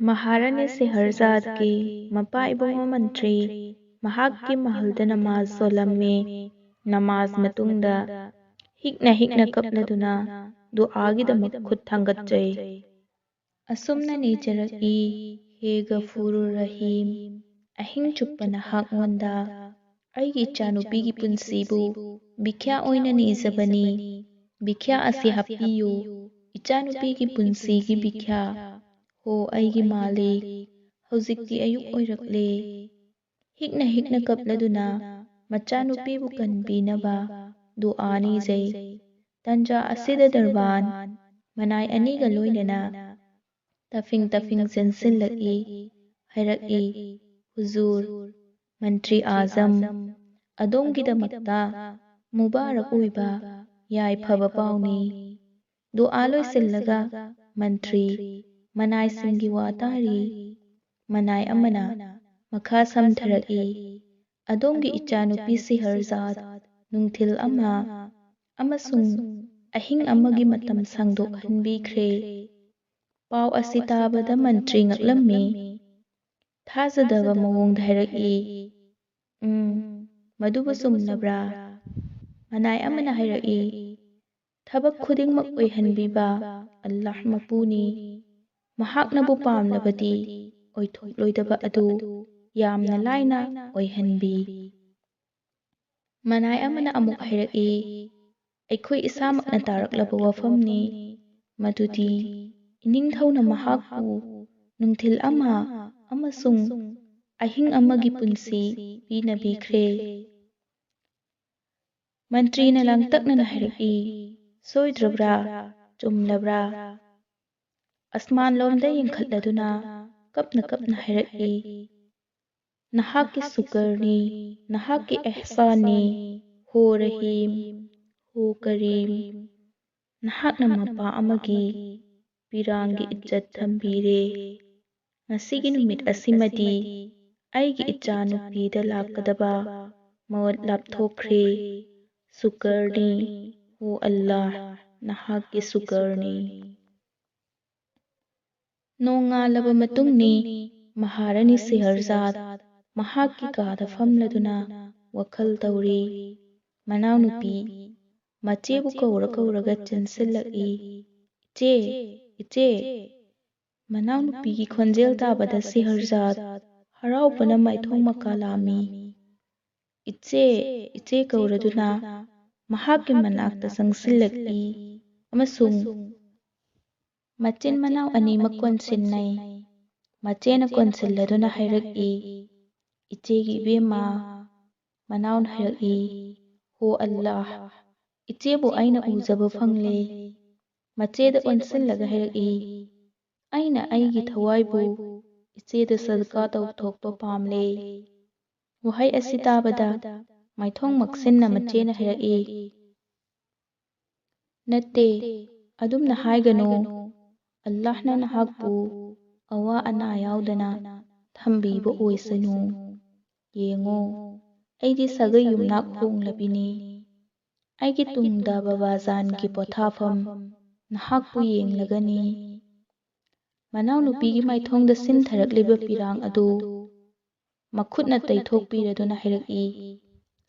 ꯃꯍꯥꯔꯥꯅꯤ ꯁꯦꯍꯔꯖꯥꯗꯀꯤ ꯃꯄꯥ ꯏꯕꯨꯡꯉꯣ ꯃꯟꯇ꯭ꯔꯤ ꯃꯍꯥꯛꯀꯤ ꯃꯍꯜꯗ ꯅꯃꯥꯖ ꯁꯣꯜꯂꯝꯃꯤ꯫ ꯅꯃꯥꯖ ꯃꯇꯨꯡꯗ ꯍꯤꯛꯅ ꯀꯞꯂꯗꯨꯅ ꯗꯨꯑꯥꯒꯤꯗꯃꯛ ꯈꯨꯠ ꯊꯥꯡꯒꯠꯆꯩ꯫ ꯑꯁꯨꯝꯅ ꯅꯤꯖꯔꯛꯏ, ꯍꯦ ꯒꯐꯨꯔꯨꯔ ꯔꯍꯤꯝ, ꯑꯍꯤꯡ ꯆꯨꯞꯄ ꯅꯍꯥꯛꯉꯣꯟꯗ ꯑꯩꯒꯤ ꯏꯆꯥꯅꯨꯄꯤꯒꯤ ꯄꯨꯟꯁꯤꯕꯨ ꯚꯤꯈ꯭ꯌꯥ ꯑꯣꯏꯅ ꯅꯤꯖꯕꯅꯤ꯫ ꯚꯤꯈ꯭ꯌꯥ ꯑꯁꯤ ꯍꯥꯞꯄꯤꯌꯨ, ꯏꯆꯥꯅꯨꯄꯤꯒꯤ ꯄꯨꯟꯁꯤꯒꯤ ꯚꯤꯈ꯭ꯌꯥ꯫ ꯍꯣ ꯑꯩꯒꯤ ꯃꯥꯂꯤꯛ, ꯍꯧꯖꯤꯛꯇꯤ ꯑꯌꯨꯛ ꯑꯣꯏꯔꯛꯂꯦ꯫ ꯍꯤꯛꯅ ꯀꯞꯂꯗꯨꯅ ꯃꯆꯥꯅꯨꯄꯤꯕꯨ ꯀꯟꯕꯤꯅꯕ ꯗꯨꯑꯥ ꯅꯤꯖꯩ꯫ ꯇꯥꯟꯖꯥ ꯑꯁꯤꯗ ꯗꯔꯕꯥꯟ ꯃꯅꯥꯏ ꯑꯅꯤꯒ ꯂꯣꯏꯅꯅ ꯇꯐꯤꯡ ꯆꯦꯟꯁꯤꯜꯂꯛꯏ꯫ ꯍꯥꯏꯔꯛꯏ, ꯍꯨꯖꯨꯔ, ꯃꯟꯇ꯭ꯔꯤ ꯑꯥꯖꯝ, ꯑꯗꯣꯝꯒꯤꯗꯃꯛꯇ ꯃꯨꯕꯥꯔꯛ ꯑꯣꯏꯕ ꯌꯥꯏꯐꯕ ꯄꯥꯎꯅꯤ꯫ ꯗꯨꯑꯥ ꯂꯣꯏꯁꯤꯜꯂꯒ ꯃꯟꯇ꯭ꯔꯤ ꯃꯅꯥꯏꯁꯤꯡꯒꯤ ꯋꯥ ꯇꯥꯔꯤ꯫ ꯃꯅꯥꯏ ꯑꯃꯅ ꯃꯈꯥ ꯁꯝꯊꯔꯛꯏ, ꯑꯗꯣꯝꯒꯤ ꯏꯆꯥꯅꯨꯄꯤ ꯁꯦꯍꯔꯖꯥꯗ ꯅꯨꯡꯊꯤꯜ ꯑꯃ ꯑꯃꯁꯨꯡ ꯑꯍꯤꯡ ꯑꯃꯒꯤ ꯃꯇꯝ ꯁꯥꯡꯗꯣꯛꯍꯟꯕꯤꯈ꯭ꯔꯦ꯫ ꯄꯥꯎ ꯑꯁꯤ ꯇꯥꯕꯗ ꯃꯟꯇ꯭ꯔꯤ ꯉꯛꯂꯝꯃꯤ꯫ ꯊꯥꯖꯗꯕ ꯃꯑꯣꯡꯗ ꯍꯥꯏꯔꯛꯏ, ꯃꯗꯨꯕꯨ ꯆꯨꯝꯂꯕ꯭ꯔꯥ? ꯃꯅꯥꯏ ꯑꯃꯅ ꯍꯥꯏꯔꯛꯏ, ꯊꯕꯛ ꯈꯨꯗꯤꯡꯃꯛ ꯑꯣꯏꯍꯟꯕꯤꯕ ꯑꯜꯂꯥꯍ ꯃꯄꯨꯅꯤ꯫ ꯃꯍꯥꯛꯅꯕꯨ ꯄꯥꯝꯂꯕꯗꯤ ꯑꯣꯏꯊꯣꯛꯂꯣꯏꯗꯕ ꯑꯗꯨ ꯌꯥꯝꯅ ꯂꯥꯏꯅ ꯑꯣꯏꯍꯟꯕꯤ꯫ ꯃꯅꯥꯏ ꯑꯃꯅ ꯑꯃꯨꯛ ꯍꯥꯏꯔꯛꯏ, ꯑꯩꯈꯣꯏ ꯏꯁꯥꯃꯛꯅ ꯇꯥꯔꯛꯂꯕ ꯋꯥꯐꯝꯅꯤ ꯃꯗꯨꯗꯤ ꯏꯅꯤꯡꯊꯧꯅ ꯃꯍꯥꯛꯄꯨ ꯅꯨꯡꯊꯤꯜ ꯑꯃ ꯑꯃꯁꯨꯡ ꯑꯍꯤꯡ ꯑꯃꯒꯤ ꯄꯨꯟꯁꯤ ꯄꯤꯅꯕꯤꯈ꯭ꯔꯦ꯫ ꯃꯟꯇ꯭ꯔꯤꯅ ꯂꯥꯡꯇꯛꯅꯅ ꯍꯥꯏꯔꯛꯏ, ꯁꯣꯏꯗ꯭ꯔꯕ꯭ꯔꯥ? ꯆꯨꯝꯂꯕ꯭ꯔꯥ? ꯑꯁꯃꯥꯟꯂꯣꯝꯗ ꯌꯦꯡꯈꯠꯂꯗꯨꯅ ꯀꯞꯅ ꯍꯥꯏꯔꯛꯏ, ꯅꯍꯥꯛꯀꯤ ꯁꯨꯀꯔꯅꯤ, ꯅꯍꯥꯛꯀꯤ ꯑꯦꯍꯁꯥꯟꯅꯤ, ꯍꯣ ꯔꯍꯤꯝ, ꯍꯣ ꯀꯔꯤꯝ꯫ ꯅꯍꯥꯛꯅ ꯃꯄꯥ ꯑꯃꯒꯤ ꯄꯤꯔꯥꯡꯒꯤ ꯏज्ꯖꯠ ꯊꯝꯕꯤꯔꯦ꯫ ꯉꯁꯤꯒꯤ ꯅꯨꯃꯤꯠ ꯑꯁꯤꯃꯗꯤ ꯑꯩꯒꯤ ꯏꯆꯥꯅꯨꯄꯤꯗ ꯂꯥꯛꯀꯗꯕ ꯃꯋꯠ ꯂꯥꯞꯊꯣꯛꯈ꯭ꯔꯦ꯫ ꯁꯨꯀꯔꯅꯤ, ꯍꯣ ꯑꯜꯂꯥꯍ, ꯅꯍꯥꯛꯀꯤ ꯁꯨꯀꯔꯅꯤ꯫ ꯅꯣꯡꯉꯥꯜꯂꯕ ꯃꯇꯨꯡꯅꯤ ꯃꯍꯥꯔꯥꯅꯤ ꯁꯦꯍꯔꯖꯥꯗ ꯃꯍꯥꯛꯀꯤ ꯀꯥꯗ ꯐꯝꯂꯗꯨꯅ ꯋꯥꯈꯜ ꯇꯧꯔꯤ꯫ ꯃꯅꯥꯎꯅꯨꯄꯤ ꯃꯆꯦꯕꯨ ꯀꯧꯔꯒ ꯆꯦꯟꯁꯤꯜꯂꯛꯏ꯫ ꯏꯆꯦ, ꯏꯆꯦ꯫ ꯃꯅꯥꯎꯅꯨꯄꯤꯒꯤ ꯈꯣꯟꯖꯦꯜ ꯇꯥꯕꯗ ꯁꯦꯍꯔꯖꯥꯗ ꯍꯔꯥꯎꯕꯅ ꯃꯥꯏꯊꯣꯡ ꯃꯀꯥ ꯂꯥꯝꯃꯤ꯫ ꯏꯆꯦ, ꯏꯆꯦ ꯀꯧꯔꯗꯨꯅ ꯃꯍꯥꯛꯀꯤ ꯃꯅꯥꯛꯇ ꯆꯪꯁꯤꯜꯂꯛꯏ ꯑꯃꯁꯨꯡ ꯃꯆꯤꯟ ꯃꯅꯥꯎ ꯑꯅꯤꯃꯛ ꯀꯣꯟꯁꯤꯟꯅꯩ꯫ ꯃꯆꯦꯅ ꯀꯣꯟꯁꯤꯜꯂꯗꯨꯅ ꯍꯥꯏꯔꯛꯏ, ꯏꯆꯦꯒꯤ ꯏꯕꯦꯝꯃ꯫ ꯃꯅꯥꯎꯅ ꯍꯥꯏꯔꯛꯏ, ꯍꯣ ꯑꯜꯂꯥꯍ, ꯏꯆꯦꯕꯨ ꯑꯩꯅ ꯎꯖꯕ ꯐꯪꯂꯦ꯫ ꯃꯆꯦꯗ ꯑꯣꯟꯁꯤꯜꯂꯒ ꯍꯥꯏꯔꯛꯏ, ꯑꯩꯅ ꯑꯩꯒꯤ ꯊꯋꯥꯏꯕꯨ ꯏꯆꯦꯗ ꯁꯗꯀꯥ ꯇꯧꯊꯣꯛꯄ ꯄꯥꯝꯂꯦ꯫ ꯋꯥꯍꯩ ꯑꯁꯤ ꯇꯥꯕꯗ ꯃꯥꯏꯊꯣꯡ ꯃꯛꯁꯤꯟꯅ ꯃꯆꯦꯅ ꯍꯥꯏꯔꯛꯏ, ꯅꯠꯇꯦ, ꯑꯗꯨꯝꯅ ꯍꯥꯏꯒꯅꯨ꯫ ꯑꯜꯂꯥꯍꯅ ꯅꯍꯥꯛꯄꯨ ꯑꯋꯥ ꯑꯅꯥ ꯌꯥꯎꯗꯅ ꯊꯝꯕꯤꯕ ꯑꯣꯏꯁꯅꯨ꯫ ꯌꯦꯡꯉꯣ, ꯑꯩꯗꯤ ꯁꯥꯒꯩ ꯌꯨꯝꯅꯥꯛ ꯍꯣꯡꯂꯕꯤꯅꯤ꯫ ꯑꯩꯒꯤ ꯇꯨꯡꯗ ꯕꯕꯥꯖꯥꯟꯒꯤ ꯄꯣꯊꯥꯐꯝ ꯅꯍꯥꯛꯄꯨ ꯌꯦꯡꯂꯒꯅꯤ꯫ ꯃꯅꯥꯎꯅꯨꯄꯤꯒꯤ ꯃꯥꯏꯊꯣꯡꯗ ꯁꯤꯟꯊꯔꯛꯂꯤꯕ ꯄꯤꯔꯥꯡ ꯑꯗꯨ ꯃꯈꯨꯠꯅ ꯇꯩꯊꯣꯛꯄꯤꯔꯗꯨꯅ ꯍꯥꯏꯔꯛꯏ,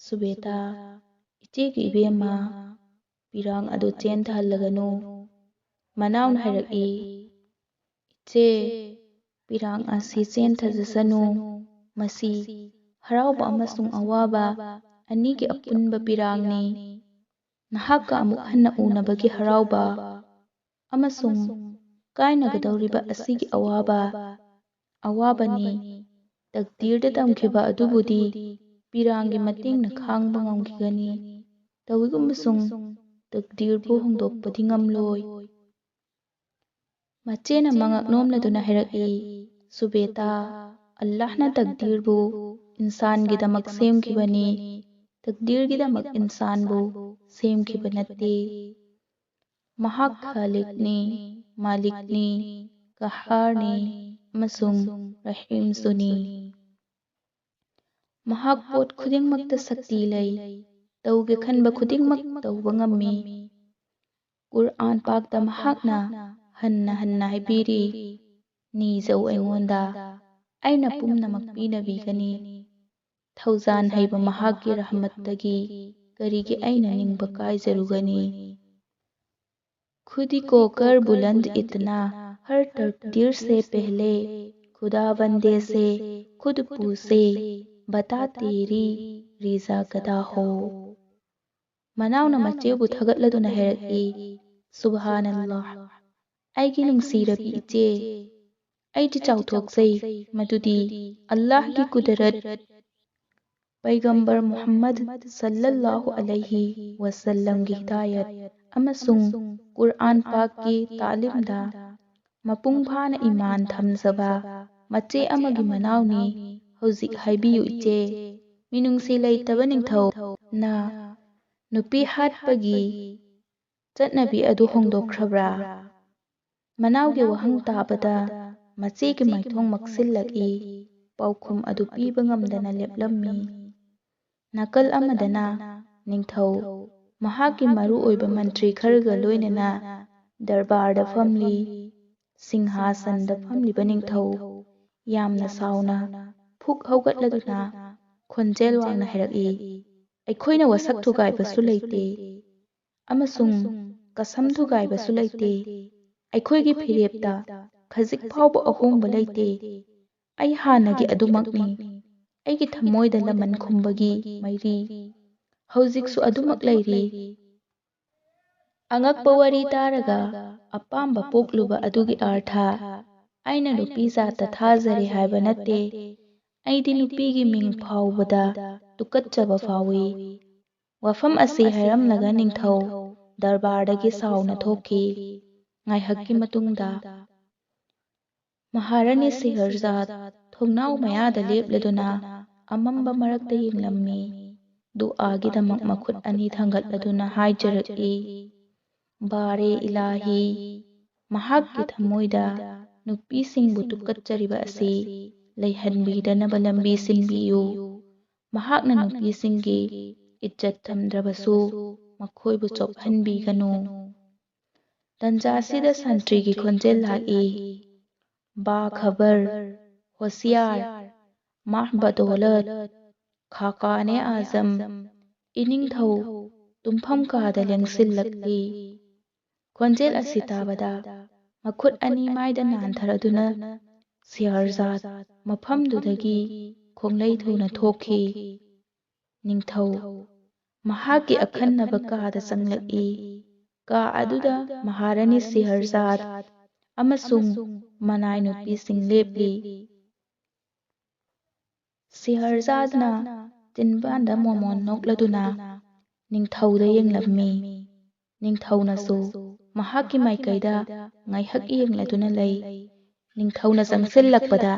ꯁꯨꯕꯦꯇꯥ, ꯏꯆꯦꯒꯤ ꯏꯕꯦꯝꯃ, ꯄꯤꯔꯥꯡ ꯑꯗꯨ ꯆꯦꯟꯊꯍꯜꯂꯒꯅꯨ꯫ ꯃꯅꯥꯎꯅ ꯍꯥꯏꯔꯛꯏ, ꯏꯆꯦ, ꯄꯤꯔꯥꯡ ꯑꯁꯤ ꯆꯦꯟꯊꯖꯁꯅꯨ꯫ ꯃꯁꯤ ꯍꯔꯥꯎꯕ ꯑꯃꯁꯨꯡ ꯑꯋꯥꯕ ꯑꯅꯤꯒꯤ ꯑꯄꯨꯟꯕ ꯄꯤꯔꯥꯡꯅꯤ꯫ ꯅꯍꯥꯛꯀ ꯑꯃꯨꯛ ꯍꯟꯅ ꯎꯅꯕꯒꯤ ꯍꯔꯥꯎꯕ ꯑꯃꯁꯨꯡ ꯀꯥꯏꯅꯒꯗꯧꯔꯤꯕ ꯑꯁꯤꯒꯤ ꯑꯋꯥꯕꯅꯤ꯫ ꯇꯛꯗꯤꯔꯗ ꯇꯝꯈꯤꯕ ꯑꯗꯨꯕꯨꯗꯤ ꯄꯤꯔꯥꯡꯒꯤ ꯃꯇꯦꯡꯅ ꯈꯥꯡꯕ ꯉꯝꯈꯤꯒꯅꯤ, ꯇꯧꯏꯒꯨꯝꯕꯁꯨꯡ ꯇꯛꯗꯤꯔꯕꯨ ꯍꯣꯡꯗꯣꯛꯄꯗꯤ ꯉꯝꯂꯣꯏ꯫ ꯃꯆꯦꯅ ꯃꯉꯛ ꯅꯣꯝꯂꯗꯨꯅ ꯍꯥꯏꯔꯛꯏ, ꯁꯨꯕꯦꯇꯥ, ꯑꯜꯂꯥꯍꯅ ꯇꯛꯗꯤꯔꯕꯨ ꯏꯟꯁꯥꯟꯒꯤꯗꯃꯛ ꯁꯦꯝꯈꯤꯕꯅꯤ, ꯇꯛꯗꯤꯔꯒꯤꯗꯃꯛ ꯏꯟꯁꯥꯟꯕꯨ ꯁꯦꯝꯈꯤꯕ ꯅꯠꯇꯦ꯫ ꯃꯍꯥꯛ ꯈꯥꯂꯤꯛꯅꯤ, ꯃꯥꯂꯤꯛꯅꯤ, ꯀꯍꯥꯔꯅꯤ ꯑꯃꯁꯨꯡ ꯔꯍꯤꯝꯁꯨꯅꯤ꯫ ꯃꯍꯥꯛ ꯄꯣꯠ ꯈꯨꯗꯤꯡꯃꯛꯇ ꯁꯛꯇꯤ ꯂꯩ, ꯇꯧꯒꯦ ꯈꯟꯕ ꯈꯨꯗꯤꯡꯃꯛ ꯇꯧꯕ ꯉꯝꯃꯤ꯫ ꯀꯨꯔꯑꯥꯟ ꯄꯥꯛꯇ ꯃꯍꯥꯛꯅ ꯍꯟꯅ ꯍꯥꯏꯕꯤꯔꯤ, ꯅꯤꯖꯧ ꯑꯩꯉꯣꯟꯗ, ꯑꯩꯅ ꯄꯨꯝꯅꯃꯛ ꯄꯤꯅꯕꯤꯒꯅꯤ꯫ ꯊꯧꯖꯥꯟ ꯍꯩꯕ ꯃꯍꯥꯛꯀꯤ ꯔꯍꯃꯠꯇꯒꯤ ꯀꯔꯤꯒꯤ ꯑꯩꯅ ꯅꯤꯡꯕ ꯀꯥꯏꯖꯔꯨꯒꯅꯤ? खुदी को कर बुलंद इतना, हर तकदीर से पहले खुदा बंदे से खुद पूछे, बता तेरी रिजा कदा हो। मनाउना मचेबु थगटलदुना हैरकी, सुबहानल्लाह, ꯑꯩꯒꯤ ꯅꯨꯡꯁꯤꯔꯕꯤ ꯏꯆꯦ, ꯑꯩꯗꯤ ꯆꯥꯎꯊꯣꯛꯆꯩ ꯃꯗꯨꯗꯤ ꯑꯜꯂꯥꯍꯒꯤ ꯀꯨꯗꯔꯠ, ꯄꯩꯒꯝꯕꯔ ꯃꯨꯍꯝꯃꯗ ꯁꯜꯂꯜꯂꯥꯍꯨ ꯑꯂꯩꯍꯤ ꯋꯁꯜꯂꯝꯒꯤ ꯍꯤꯗꯥꯌꯠ ꯑꯃꯁꯨꯡ ꯀꯨꯔꯑꯥꯟ ꯄꯥꯛꯀꯤ ꯇꯥꯂꯤꯝꯗ ꯃꯄꯨꯡ ꯐꯥꯅ ꯏꯃꯥꯟ ꯊꯝꯖꯕ ꯃꯆꯦ ꯑꯃꯒꯤ ꯃꯅꯥꯎꯅꯤ꯫ ꯍꯧꯖꯤꯛ ꯍꯥꯏꯕꯤꯌꯨ ꯏꯆꯦ, ꯃꯤꯅꯨꯡꯁꯤ ꯂꯩꯇꯕ ꯅꯤꯡꯊꯧꯅ ꯅꯨꯄꯤ ꯍꯥꯠꯄꯒꯤ ꯆꯠꯅꯕꯤ ꯑꯗꯨ ꯍꯣꯡꯗꯣꯛꯈ꯭ꯔꯕ꯭ꯔꯥ? ꯃꯅꯥꯎꯒꯤ ꯋꯥꯍꯪ ꯇꯥꯕꯗ ꯃꯆꯦꯒꯤ ꯃꯥꯏꯊꯣꯡ ꯃꯛꯁꯤꯜꯂꯛꯏ, ꯄꯥꯎꯈꯨꯝ ꯑꯗꯨ ꯄꯤꯕ ꯉꯝꯗꯅ ꯂꯦꯞꯂꯝꯃꯤ꯫ ꯅꯥꯀꯜ ꯑꯃꯗꯅ ꯅꯤꯡꯊꯧ ꯃꯍꯥꯛꯀꯤ ꯃꯔꯨ ꯑꯣꯏꯕ ꯃꯟꯇ꯭ꯔꯤ ꯈꯔꯒ ꯂꯣꯏꯅꯅ ꯗꯔꯕꯥꯔꯗ ꯐꯝꯂꯤ꯫ ꯁꯤꯡꯍꯥꯁꯟꯗ ꯐꯝꯂꯤꯕ ꯅꯤꯡꯊꯧ ꯌꯥꯝꯅ ꯁꯥꯎꯅ ꯐꯨꯛ ꯍꯧꯒꯠꯂꯗꯨꯅ ꯈꯣꯟꯖꯦꯜ ꯋꯥꯡꯅ ꯍꯥꯏꯔꯛꯏ, ꯑꯩꯈꯣꯏꯅ ꯋꯥꯁꯛ ꯊꯨꯒꯥꯏꯕꯁꯨ ꯂꯩꯇꯦ ꯑꯃꯁꯨꯡ ꯀꯁꯝ ꯊꯨꯒꯥꯏꯕꯁꯨ ꯂꯩꯇꯦ꯫ ꯑꯩꯈꯣꯏꯒꯤ ꯐꯤꯔꯦꯞꯇ ꯈꯖꯤꯛ ꯐꯥꯎꯕ ꯑꯍꯣꯡꯕ ꯂꯩꯇꯦ꯫ ꯑꯩ ꯍꯥꯟꯅꯒꯤ ꯑꯗꯨꯃꯛꯅꯤ꯫ ꯑꯩꯒꯤ ꯊꯃꯣꯏꯗ ꯂꯃꯟ ꯈꯨꯝꯕꯒꯤ ꯃꯩꯔꯤ ꯍꯧꯖꯤꯛꯁꯨ ꯑꯗꯨꯃꯛ ꯂꯩꯔꯤ꯫ ꯑꯉꯛꯄ ꯋꯥꯔꯤ ꯇꯥꯔꯒ ꯑꯄꯥꯝꯕ ꯄꯣꯛꯂꯨꯕ ꯑꯗꯨꯒꯤ ꯑꯔꯊ ꯑꯩꯅ ꯅꯨꯄꯤ ꯖꯥꯠꯇ ꯊꯥꯖꯔꯦ ꯍꯥꯏꯕ ꯅꯠꯇꯦ꯫ ꯑꯩꯗꯤ ꯅꯨꯄꯤꯒꯤ ꯃꯤꯡ ꯐꯥꯎꯕꯗ ꯇꯨꯀꯠꯆꯕ ꯐꯥꯎꯏ꯫ ꯋꯥꯐꯝ ꯑꯁꯤ ꯍꯥꯏꯔꯝꯂꯒ ꯅꯤꯡꯊꯧ ꯗꯔꯕꯥꯔꯗꯒꯤ ꯁꯥꯎꯅ ꯊꯣꯛꯈꯤ꯫ ꯉꯥꯏꯍꯥꯛꯀꯤ ꯃꯇꯨꯡꯗ ꯃꯍꯥꯔꯥꯅꯤ ꯁꯦꯍꯔꯖꯥꯗ ꯊꯣꯡꯅꯥꯎ ꯃꯌꯥꯗ ꯂꯦꯞꯂꯗꯨꯅ ꯑꯃꯝꯕ ꯃꯔꯛꯇ ꯌꯦꯡꯂꯝꯃꯤ꯫ ꯗꯨꯑꯥꯒꯤꯗꯃꯛ ꯃꯈꯨꯠ ꯑꯅꯤ ꯊꯥꯡꯒꯠꯂꯗꯨꯅ ꯍꯥꯏꯖꯔꯛꯏ, ꯕꯥꯔꯦ ꯏꯂꯥꯍꯤ, ꯃꯍꯥꯛꯀꯤ ꯊꯃꯣꯏꯗ ꯅꯨꯄꯤꯁꯤꯡꯕꯨ ꯇꯨꯀꯠꯆꯔꯤꯕ ꯑꯁꯤ ꯂꯩꯍꯟꯕꯤꯗꯅꯕ ꯂꯝꯕꯤ ꯁꯤꯟꯕꯤꯌꯨ꯫ ꯃꯍꯥꯛꯅ ꯅꯨꯄꯤꯁꯤꯡꯒꯤ ꯏज्ꯖꯠ ꯊꯝꯗ꯭ꯔꯕꯁꯨ ꯃꯈꯣꯏꯕꯨ ꯆꯣꯞꯍꯟꯕꯤꯒꯅꯨ꯫ ꯇꯟꯖꯥꯁꯤꯗ ꯁꯟꯇ꯭ꯔꯤꯒꯤ ꯈꯣꯟꯖꯦꯜ ꯂꯥꯛꯏ, ꯕꯥ ꯈꯕꯔ, ꯍꯣꯁꯤꯌꯥꯔ, ꯃꯥꯍ ꯕꯗꯣꯂꯠ, ꯈꯥꯀꯥꯅꯦ ꯑꯥꯖꯝ꯫ ꯏꯅꯤꯡꯊꯧ ꯇꯨꯝꯐꯝ ꯀꯥꯗ ꯂꯦꯡꯁꯤꯜꯂꯛꯂꯤ꯫ ꯈꯣꯟꯖꯦꯜ ꯑꯁꯤ ꯇꯥꯕꯗ ꯃꯈꯨꯠ ꯑꯅꯤ ꯃꯥꯏꯗ ꯅꯥꯟꯊꯔꯗꯨꯅ ꯁꯦꯍꯔꯖꯥꯗ ꯃꯐꯝꯗꯨꯗꯒꯤ ꯈꯣꯡꯂꯩ ꯊꯨꯅ ꯊꯣꯛꯈꯤ꯫ ꯅꯤꯡꯊꯧ ꯃꯍꯥꯛꯀꯤ ꯑꯈꯟꯅꯕ ꯀꯥꯗ ꯆꯪꯂꯛꯏ꯫ ꯀꯥ ꯑꯗꯨꯗ ꯃꯍꯥꯔꯥꯅꯤ ꯁꯦꯍꯔꯖꯥꯗ ꯑꯃꯁꯨꯡ ꯃꯅꯥꯏ ꯅꯨꯄꯤꯁꯤꯡ ꯂꯦꯞꯂꯤ꯫ ꯁꯦꯍꯔꯖꯥꯗꯅ ꯆꯤꯟꯕꯥꯟꯗ ꯃꯣꯃꯣꯟ ꯅꯣꯛꯂꯗꯨꯅ ꯅꯤꯡꯊꯧꯗ ꯌꯦꯡꯂꯝꯃꯤ꯫ ꯅꯤꯡꯊꯧꯅꯁꯨ ꯃꯍꯥꯛꯀꯤ ꯃꯥꯏꯀꯩꯗ ꯉꯥꯏꯍꯥꯛ ꯌꯦꯡꯂꯗꯨꯅ ꯂꯩ꯫ ꯅꯤꯡꯊꯧꯅ ꯆꯪꯁꯤꯜꯂꯛꯄꯗ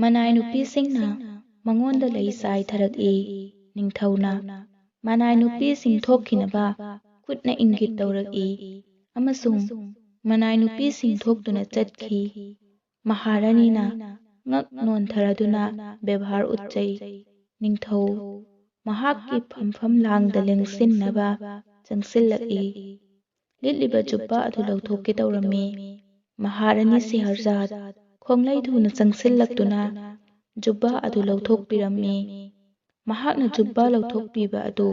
ꯃꯅꯥꯏ ꯅꯨꯄꯤꯁꯤꯡꯅ ꯃꯉꯣꯟꯗ ꯂꯩ ꯆꯥꯏꯊꯔꯛꯏ꯫ ꯅꯤꯡꯊꯧꯅ ꯃꯅꯥꯏ ꯅꯨꯄꯤꯁꯤꯡ ꯊꯣꯛꯈꯤꯅꯕ ꯈꯨꯠꯅ ꯏꯪꯒꯤꯠ ꯇꯧꯔꯛꯏ ꯑꯃꯁꯨꯡ ꯃꯅꯥꯏ ꯅꯨꯄꯤꯁꯤꯡ ꯊꯣꯛꯇꯨꯅ ꯆꯠꯈꯤ꯫ ꯃꯍꯥꯔꯥꯅꯤꯅ ꯉꯛ ꯅꯣꯟꯊꯔꯗꯨꯅ ꯕꯦꯚꯥꯔ ꯎꯠꯆꯩ꯫ ꯅꯤꯡꯊꯧ ꯃꯍꯥꯛꯀꯤ ꯐꯝꯐꯝ ꯂꯥꯡꯗ ꯂꯦꯡꯁꯤꯟꯅꯕ ꯆꯪꯁꯤꯜꯂꯛꯏ꯫ ꯂꯤꯠꯂꯤꯕ ꯖꯨब्ꯕꯥ ꯑꯗꯨ ꯂꯧꯊꯣꯛꯀꯦ ꯇꯧꯔꯝꯃꯤ꯫ ꯃꯍꯥꯔꯥꯅꯤ ꯁꯦꯍꯔꯖꯥꯗ ꯈꯣꯡꯂꯩ ꯊꯨꯅ ꯆꯪꯁꯤꯜꯂꯛꯇꯨꯅ ꯖꯨब्ꯕꯥ ꯑꯗꯨ ꯂꯧꯊꯣꯛꯄꯤꯔꯝꯃꯤ꯫ ꯃꯍꯥꯛꯅ ꯖꯨब्ꯕꯥ ꯂꯧꯊꯣꯛꯄꯤꯕ ꯑꯗꯨ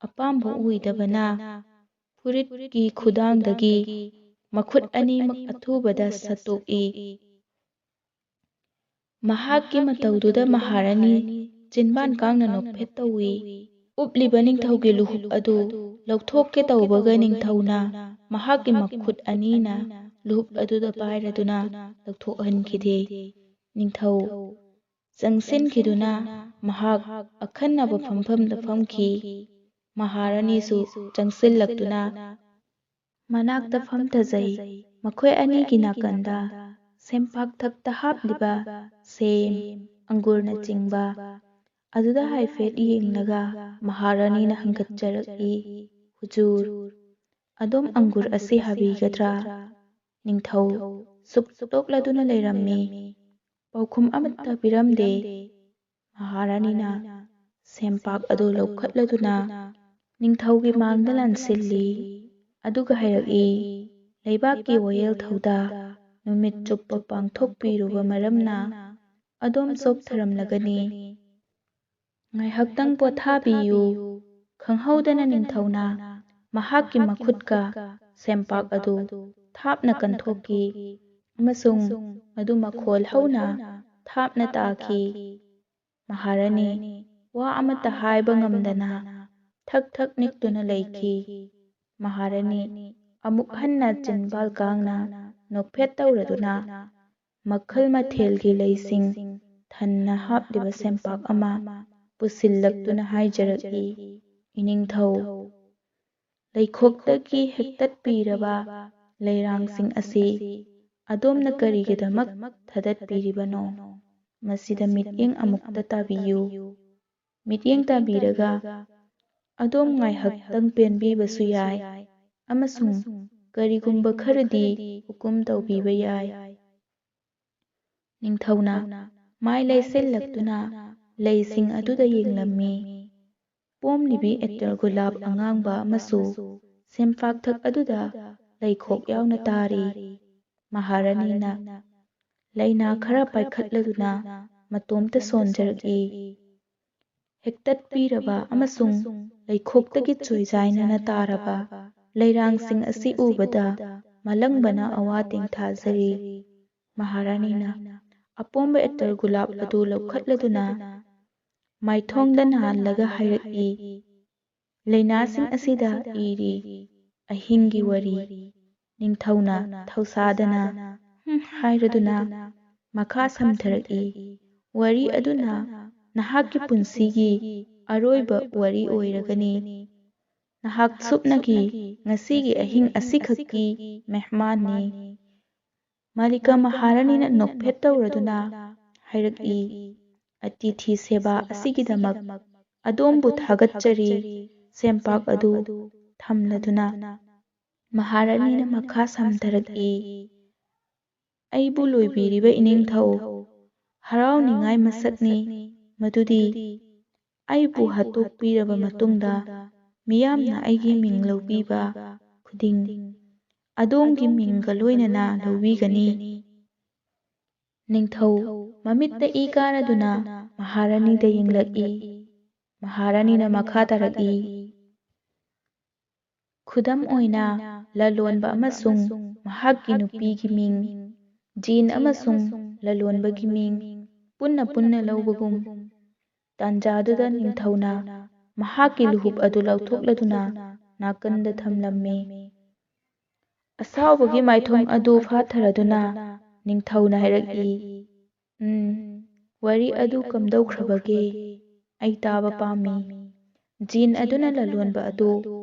ꯑꯄꯥꯝꯕ ꯑꯣꯏꯗꯕꯅ ꯐꯨꯔꯤꯠꯀꯤ ꯈꯨꯗꯥꯡꯗꯒꯤ ꯃꯈꯨꯠ ꯑꯅꯤꯃꯛ ꯑꯊꯨꯕꯗ ꯁꯠꯇꯣꯛꯏ꯫ ꯃꯍꯥꯛꯀꯤ ꯃꯇꯧꯗꯨꯗ ꯃꯍꯥꯔꯥꯅꯤ ꯆꯤꯟꯕꯥꯟ ꯀꯥꯡꯅ ꯅꯣꯛꯐꯦꯠ ꯇꯧꯏ꯫ ꯎꯞꯂꯤꯕ ꯅꯤꯡꯊꯧꯒꯤ ꯂꯨꯍꯨꯞ ꯑꯗꯨ ꯂꯧꯊꯣꯛꯀꯦ ꯇꯧꯕꯒ ꯅꯤꯡꯊꯧꯅ ꯃꯍꯥꯛꯀꯤ ꯃꯈꯨꯠ ꯑꯅꯤꯅ ꯂꯨꯍꯨꯞ ꯑꯗꯨꯗ ꯄꯥꯏꯔꯗꯨꯅ ꯂꯧꯊꯣꯛꯍꯟꯈꯤꯗꯦ꯫ ꯅꯤꯡꯊꯧ ꯆꯪꯁꯤꯟꯈꯤꯗꯨꯅ ꯃꯍꯥꯛ ꯑꯈꯟꯅꯕ ꯐꯝꯐꯝꯗ ꯐꯝꯈꯤ꯫ ꯃꯍꯥꯔꯥꯅꯤꯁꯨ ꯆꯪꯁꯤꯜꯂꯛꯇꯨꯅ ꯃꯅꯥꯛꯇ ꯐꯝꯊꯖꯩ꯫ ꯃꯈꯣꯏ ꯑꯅꯤꯒꯤ ꯅꯥꯀꯟꯗ ꯁꯦꯟꯄꯥꯛꯊꯛꯇ ꯍꯥꯞꯂꯤꯕ ꯁꯦꯝ, ꯑꯪꯒꯨꯔꯅꯆꯤꯡꯕ ꯑꯗꯨꯗ ꯍꯥꯏꯐꯦꯠ ꯌꯦꯡꯂꯒ ꯃꯍꯥꯔꯥꯅꯤꯅ ꯍꯪꯒꯠꯆꯔꯛꯏ, ꯍꯨꯖꯨꯔ, ꯑꯗꯣꯝ ꯑꯪꯒꯨꯔ ꯑꯁꯤ ꯍꯥꯕꯤꯒꯗ꯭ꯔꯥ? ꯅꯤꯡꯊꯧ ꯁꯨꯛꯇꯣꯛꯂꯗꯨꯅ ꯂꯩꯔꯝꯃꯤ꯫ ꯄꯥꯎꯈꯨꯝ ꯑꯃꯠꯇ ꯄꯤꯔꯝꯗꯦ꯫ ꯃꯍꯥꯔꯥꯅꯤꯅ ꯁꯦꯟꯄꯥꯛ ꯑꯗꯨ ꯂꯧꯈꯠꯂꯗꯨꯅ ꯅꯤꯡꯊꯧꯒꯤ ꯃꯥꯡꯗ ꯂꯥꯟꯁꯤꯜꯂꯤ꯫ ꯑꯗꯨꯒ ꯍꯥꯏꯔꯛꯏ, ꯂꯩꯕꯥꯛꯀꯤ ꯋꯥꯌꯦꯜ ꯊꯧꯗ ꯅꯨꯃꯤꯠ ꯆꯨꯞꯄ ꯄꯥꯡꯊꯣꯛꯄꯤꯔꯨꯕ ꯃꯔꯝꯅ ꯑꯗꯣꯝ ꯆꯣꯛꯊꯔꯝꯂꯒꯅꯤ꯫ ꯉꯥꯏꯍꯥꯛꯇꯪ ꯄꯣꯊꯥꯕꯤꯌꯨ꯫ ꯈꯪꯍꯧꯗꯅ ꯅꯤꯡꯊꯧꯅ ꯃꯍꯥꯛꯀꯤ ꯃꯈꯨꯠꯀ ꯁꯦꯝꯄꯥꯛ ꯑꯗꯨ ꯊꯥꯞꯅ ꯀꯟꯊꯣꯛꯈꯤ ꯑꯃꯁꯨꯡ ꯃꯗꯨ ꯃꯈꯣꯜ ꯍꯧꯅ ꯊꯥꯞꯅ ꯇꯥꯈꯤ꯫ ꯃꯍꯥꯔꯥꯅꯤ ꯋꯥ ꯑꯃꯠꯇ ꯍꯥꯏꯕ ꯉꯝꯗꯅ ꯊꯛ ꯊꯛ ꯅꯤꯛꯇꯨꯅ ꯂꯩꯈꯤ꯫ ꯃꯍꯥꯔꯥꯅꯤ ꯑꯃꯨꯛ ꯍꯟꯅ ꯆꯤꯟꯕꯥꯜ ꯀꯥꯡꯅ ꯅꯣꯛꯐꯦꯠ ꯇꯧꯔꯗꯨꯅ ꯃꯈꯜ ꯃꯊꯦꯜꯒꯤ ꯂꯩꯁꯤꯡ ꯊꯟꯅ ꯍꯥꯞꯂꯤꯕ ꯁꯦꯝꯄꯥꯛ ꯑꯃ ꯄꯨꯁꯤꯜꯂꯛꯇꯨꯅ ꯍꯥꯏꯖꯔꯛꯏ, ꯏꯅꯤꯡꯊꯧ, ꯂꯩꯈꯣꯛꯇꯒꯤ ꯍꯦꯛꯇꯠꯄꯤꯔꯕ ꯂꯩꯔꯥꯡꯁꯤꯡ ꯑꯁꯤ ꯑꯗꯣꯝꯅ ꯀꯔꯤꯒꯤꯗꯃꯛ ꯊꯗꯠꯄꯤꯔꯤꯕꯅꯣ? ꯃꯁꯤꯗ ꯃꯤꯠꯌꯦꯡ ꯑꯃꯨꯛꯇ ꯇꯥꯕꯤꯌꯨ꯫ ꯃꯤꯠꯌꯦꯡ ꯇꯥꯕꯤꯔꯒ ꯑꯗꯣꯝ ꯉꯥꯏꯍꯥꯛꯇꯪ ꯄꯦꯟꯕꯤꯕꯁꯨ ꯌꯥꯏ ꯑꯃꯁꯨꯡ ꯀꯔꯤꯒꯨꯝꯕ ꯈꯔꯗꯤ ꯍꯨꯀꯨꯝ ꯇꯧꯕꯤꯕ ꯌꯥꯏ꯫ ꯅꯤꯡꯊꯧꯅ ꯃꯥꯏ ꯂꯩꯁꯤꯜꯂꯛꯇꯨꯅ ꯂꯩꯁꯤꯡ ꯑꯗꯨꯗ ꯌꯦꯡꯂꯝꯃꯤ꯫ ꯄꯣꯝꯂꯤꯕꯤ ꯑꯦꯇꯔꯒꯨꯂꯥꯞ ꯑꯉꯥꯡꯕ ꯑꯃꯁꯨ ꯁꯦꯝꯄꯥꯛꯊꯛ ꯑꯗꯨꯗ ꯂꯩꯈꯣꯛ ꯌꯥꯎꯅ ꯇꯥꯔꯤ꯫ ꯃꯍꯥꯔꯥꯅꯤꯅ ꯂꯩꯅꯥ ꯈꯔ ꯄꯥꯏꯈꯠꯂꯗꯨꯅ ꯃꯇꯣꯝꯇ ꯁꯣꯟꯖꯔꯛꯏ꯫ ꯍꯦꯛꯇꯠꯄꯤꯔꯕ ꯑꯃꯁꯨꯡ ꯂꯩꯈꯣꯛꯇꯒꯤ ꯆꯣꯏꯖꯥꯏꯅꯅ ꯇꯥꯔꯕ ꯂꯩꯔꯥꯡꯁꯤꯡ ꯑꯁꯤ ꯎꯕꯗ ꯃꯥꯂꯪꯕꯅ ꯑꯋꯥ ꯇꯦꯡꯊꯥꯖꯔꯤ꯫ ꯃꯍꯥꯔꯥꯅꯤꯅ ꯑꯄꯣꯝꯕ ꯑꯦꯇꯔꯒꯨꯂꯥꯞ ꯑꯗꯨ ꯂꯧꯈꯠꯂꯗꯨꯅ ꯃꯥꯏꯊꯣꯡꯗ ꯅꯥꯜꯂꯒ ꯍꯥꯏꯔꯛꯏ, ꯂꯩꯅꯥꯁꯤꯡ ꯑꯁꯤꯗ ꯏꯔꯤ ꯑꯍꯤꯡꯒꯤ ꯋꯥꯔꯤ꯫ ꯅꯤꯡꯊꯧꯅ ꯊꯧꯁꯥꯗꯅ ꯍꯥꯏꯔꯗꯨꯅ ꯃꯈꯥ ꯁꯝꯊꯔꯛꯏ, ꯋꯥꯔꯤ ꯑꯗꯨꯅ ꯅꯍꯥꯛꯀꯤ ꯄꯨꯟꯁꯤꯒꯤ ꯑꯔꯣꯏꯕ ꯋꯥꯔꯤ ꯑꯣꯏꯔꯒꯅꯤ꯫ ꯅꯍꯥꯛ ꯁꯨꯞꯅꯒꯤ ꯉꯁꯤꯒꯤ ꯑꯍꯤꯡ ꯑꯁꯤꯈꯛꯀꯤ ꯃꯦꯍꯃꯥꯟꯅꯤ꯫ ꯃꯥꯂꯤꯀꯥ ꯃꯍꯥꯔꯥꯅꯤꯅ ꯅꯣꯛꯐꯦꯠ ꯇꯧꯔꯗꯨꯅ ꯍꯥꯏꯔꯛꯏ, ꯑꯇꯤꯊꯤ ꯁꯦꯕꯥ ꯑꯁꯤꯒꯤꯗꯃꯛ ꯑꯗꯣꯝꯕꯨ ꯊꯥꯒꯠꯆꯔꯤ꯫ ꯁꯦꯝꯄꯥꯛ ꯑꯗꯨ ꯊꯝꯂꯗꯨꯅ ꯃꯍꯥꯔꯥꯅꯤꯅ ꯃꯈꯥ ꯁꯝꯊꯔꯛꯏ, ꯑꯩꯕꯨ ꯂꯣꯏꯕꯤꯔꯤꯕ ꯏꯅꯤꯡꯊꯧ, ꯍꯔꯥꯎꯅꯤꯡꯉꯥꯏ ꯃꯁꯛꯅꯤ ꯃꯗꯨꯗꯤ ꯑꯩꯕꯨ ꯍꯥꯠꯇꯣꯛꯄꯤꯔꯕ ꯃꯇꯨꯡꯗ ꯃꯤꯌꯥꯝꯅ ꯑꯩꯒꯤ ꯃꯤꯡ ꯂꯧꯕꯤꯕ ꯈꯨꯗꯤꯡ ꯑꯗꯣꯝꯒꯤ ꯃꯤꯡꯒ ꯂꯣꯏꯅꯅ ꯂꯧꯕꯤꯒꯅꯤ꯫ ꯅꯤꯡꯊꯧ ꯃꯃꯤꯠꯇ ꯏ ꯀꯥꯔꯗꯨꯅ ꯃꯍꯥꯔꯥꯅꯤꯗ ꯌꯦꯡꯂꯛꯏ꯫ ꯃꯍꯥꯔꯥꯅꯤꯅ ꯃꯈꯥ ꯇꯥꯔꯛꯏ, ꯈꯨꯗꯝ ꯑꯣꯏꯅ ꯂꯂꯣꯟꯕ ꯑꯃꯁꯨꯡ ꯃꯍꯥꯛꯀꯤ ꯅꯨꯄꯤꯒꯤ ꯃꯤꯡ, ꯖꯤꯟ ꯑꯃꯁꯨꯡ ꯂꯂꯣꯟꯕꯒꯤ ꯃꯤꯡ ꯄꯨꯟꯅ ꯄꯨꯟꯅ ꯂꯧꯕꯒꯨꯝ꯫ ꯇꯥꯟꯖꯥꯗꯨꯗ ꯅꯤꯡꯊꯧꯅ ꯃꯍꯥꯛꯀꯤ ꯂꯨꯍꯨꯞ ꯑꯗꯨ ꯂꯧꯊꯣꯛꯂꯗꯨꯅ ꯅꯥꯀꯟꯗ ꯊꯝꯂꯝꯃꯤ꯫ ꯑꯁꯥꯎꯕꯒꯤ ꯃꯥꯏꯊꯣꯡ ꯑꯗꯨ ꯐꯥꯊꯔꯗꯨꯅ ꯅꯤꯡꯊꯧꯅ ꯍꯥꯏꯔꯛꯏ, ꯋꯥꯔꯤ ꯑꯗꯨ ꯀꯝꯗꯧꯈ꯭ꯔꯕꯒꯦ? ꯑꯩ ꯇꯥꯕ ꯄꯥꯝꯃꯤ꯫ ꯖꯤꯟ ꯑꯗꯨꯅ ꯂꯂꯣꯟꯕ ꯑꯗꯨ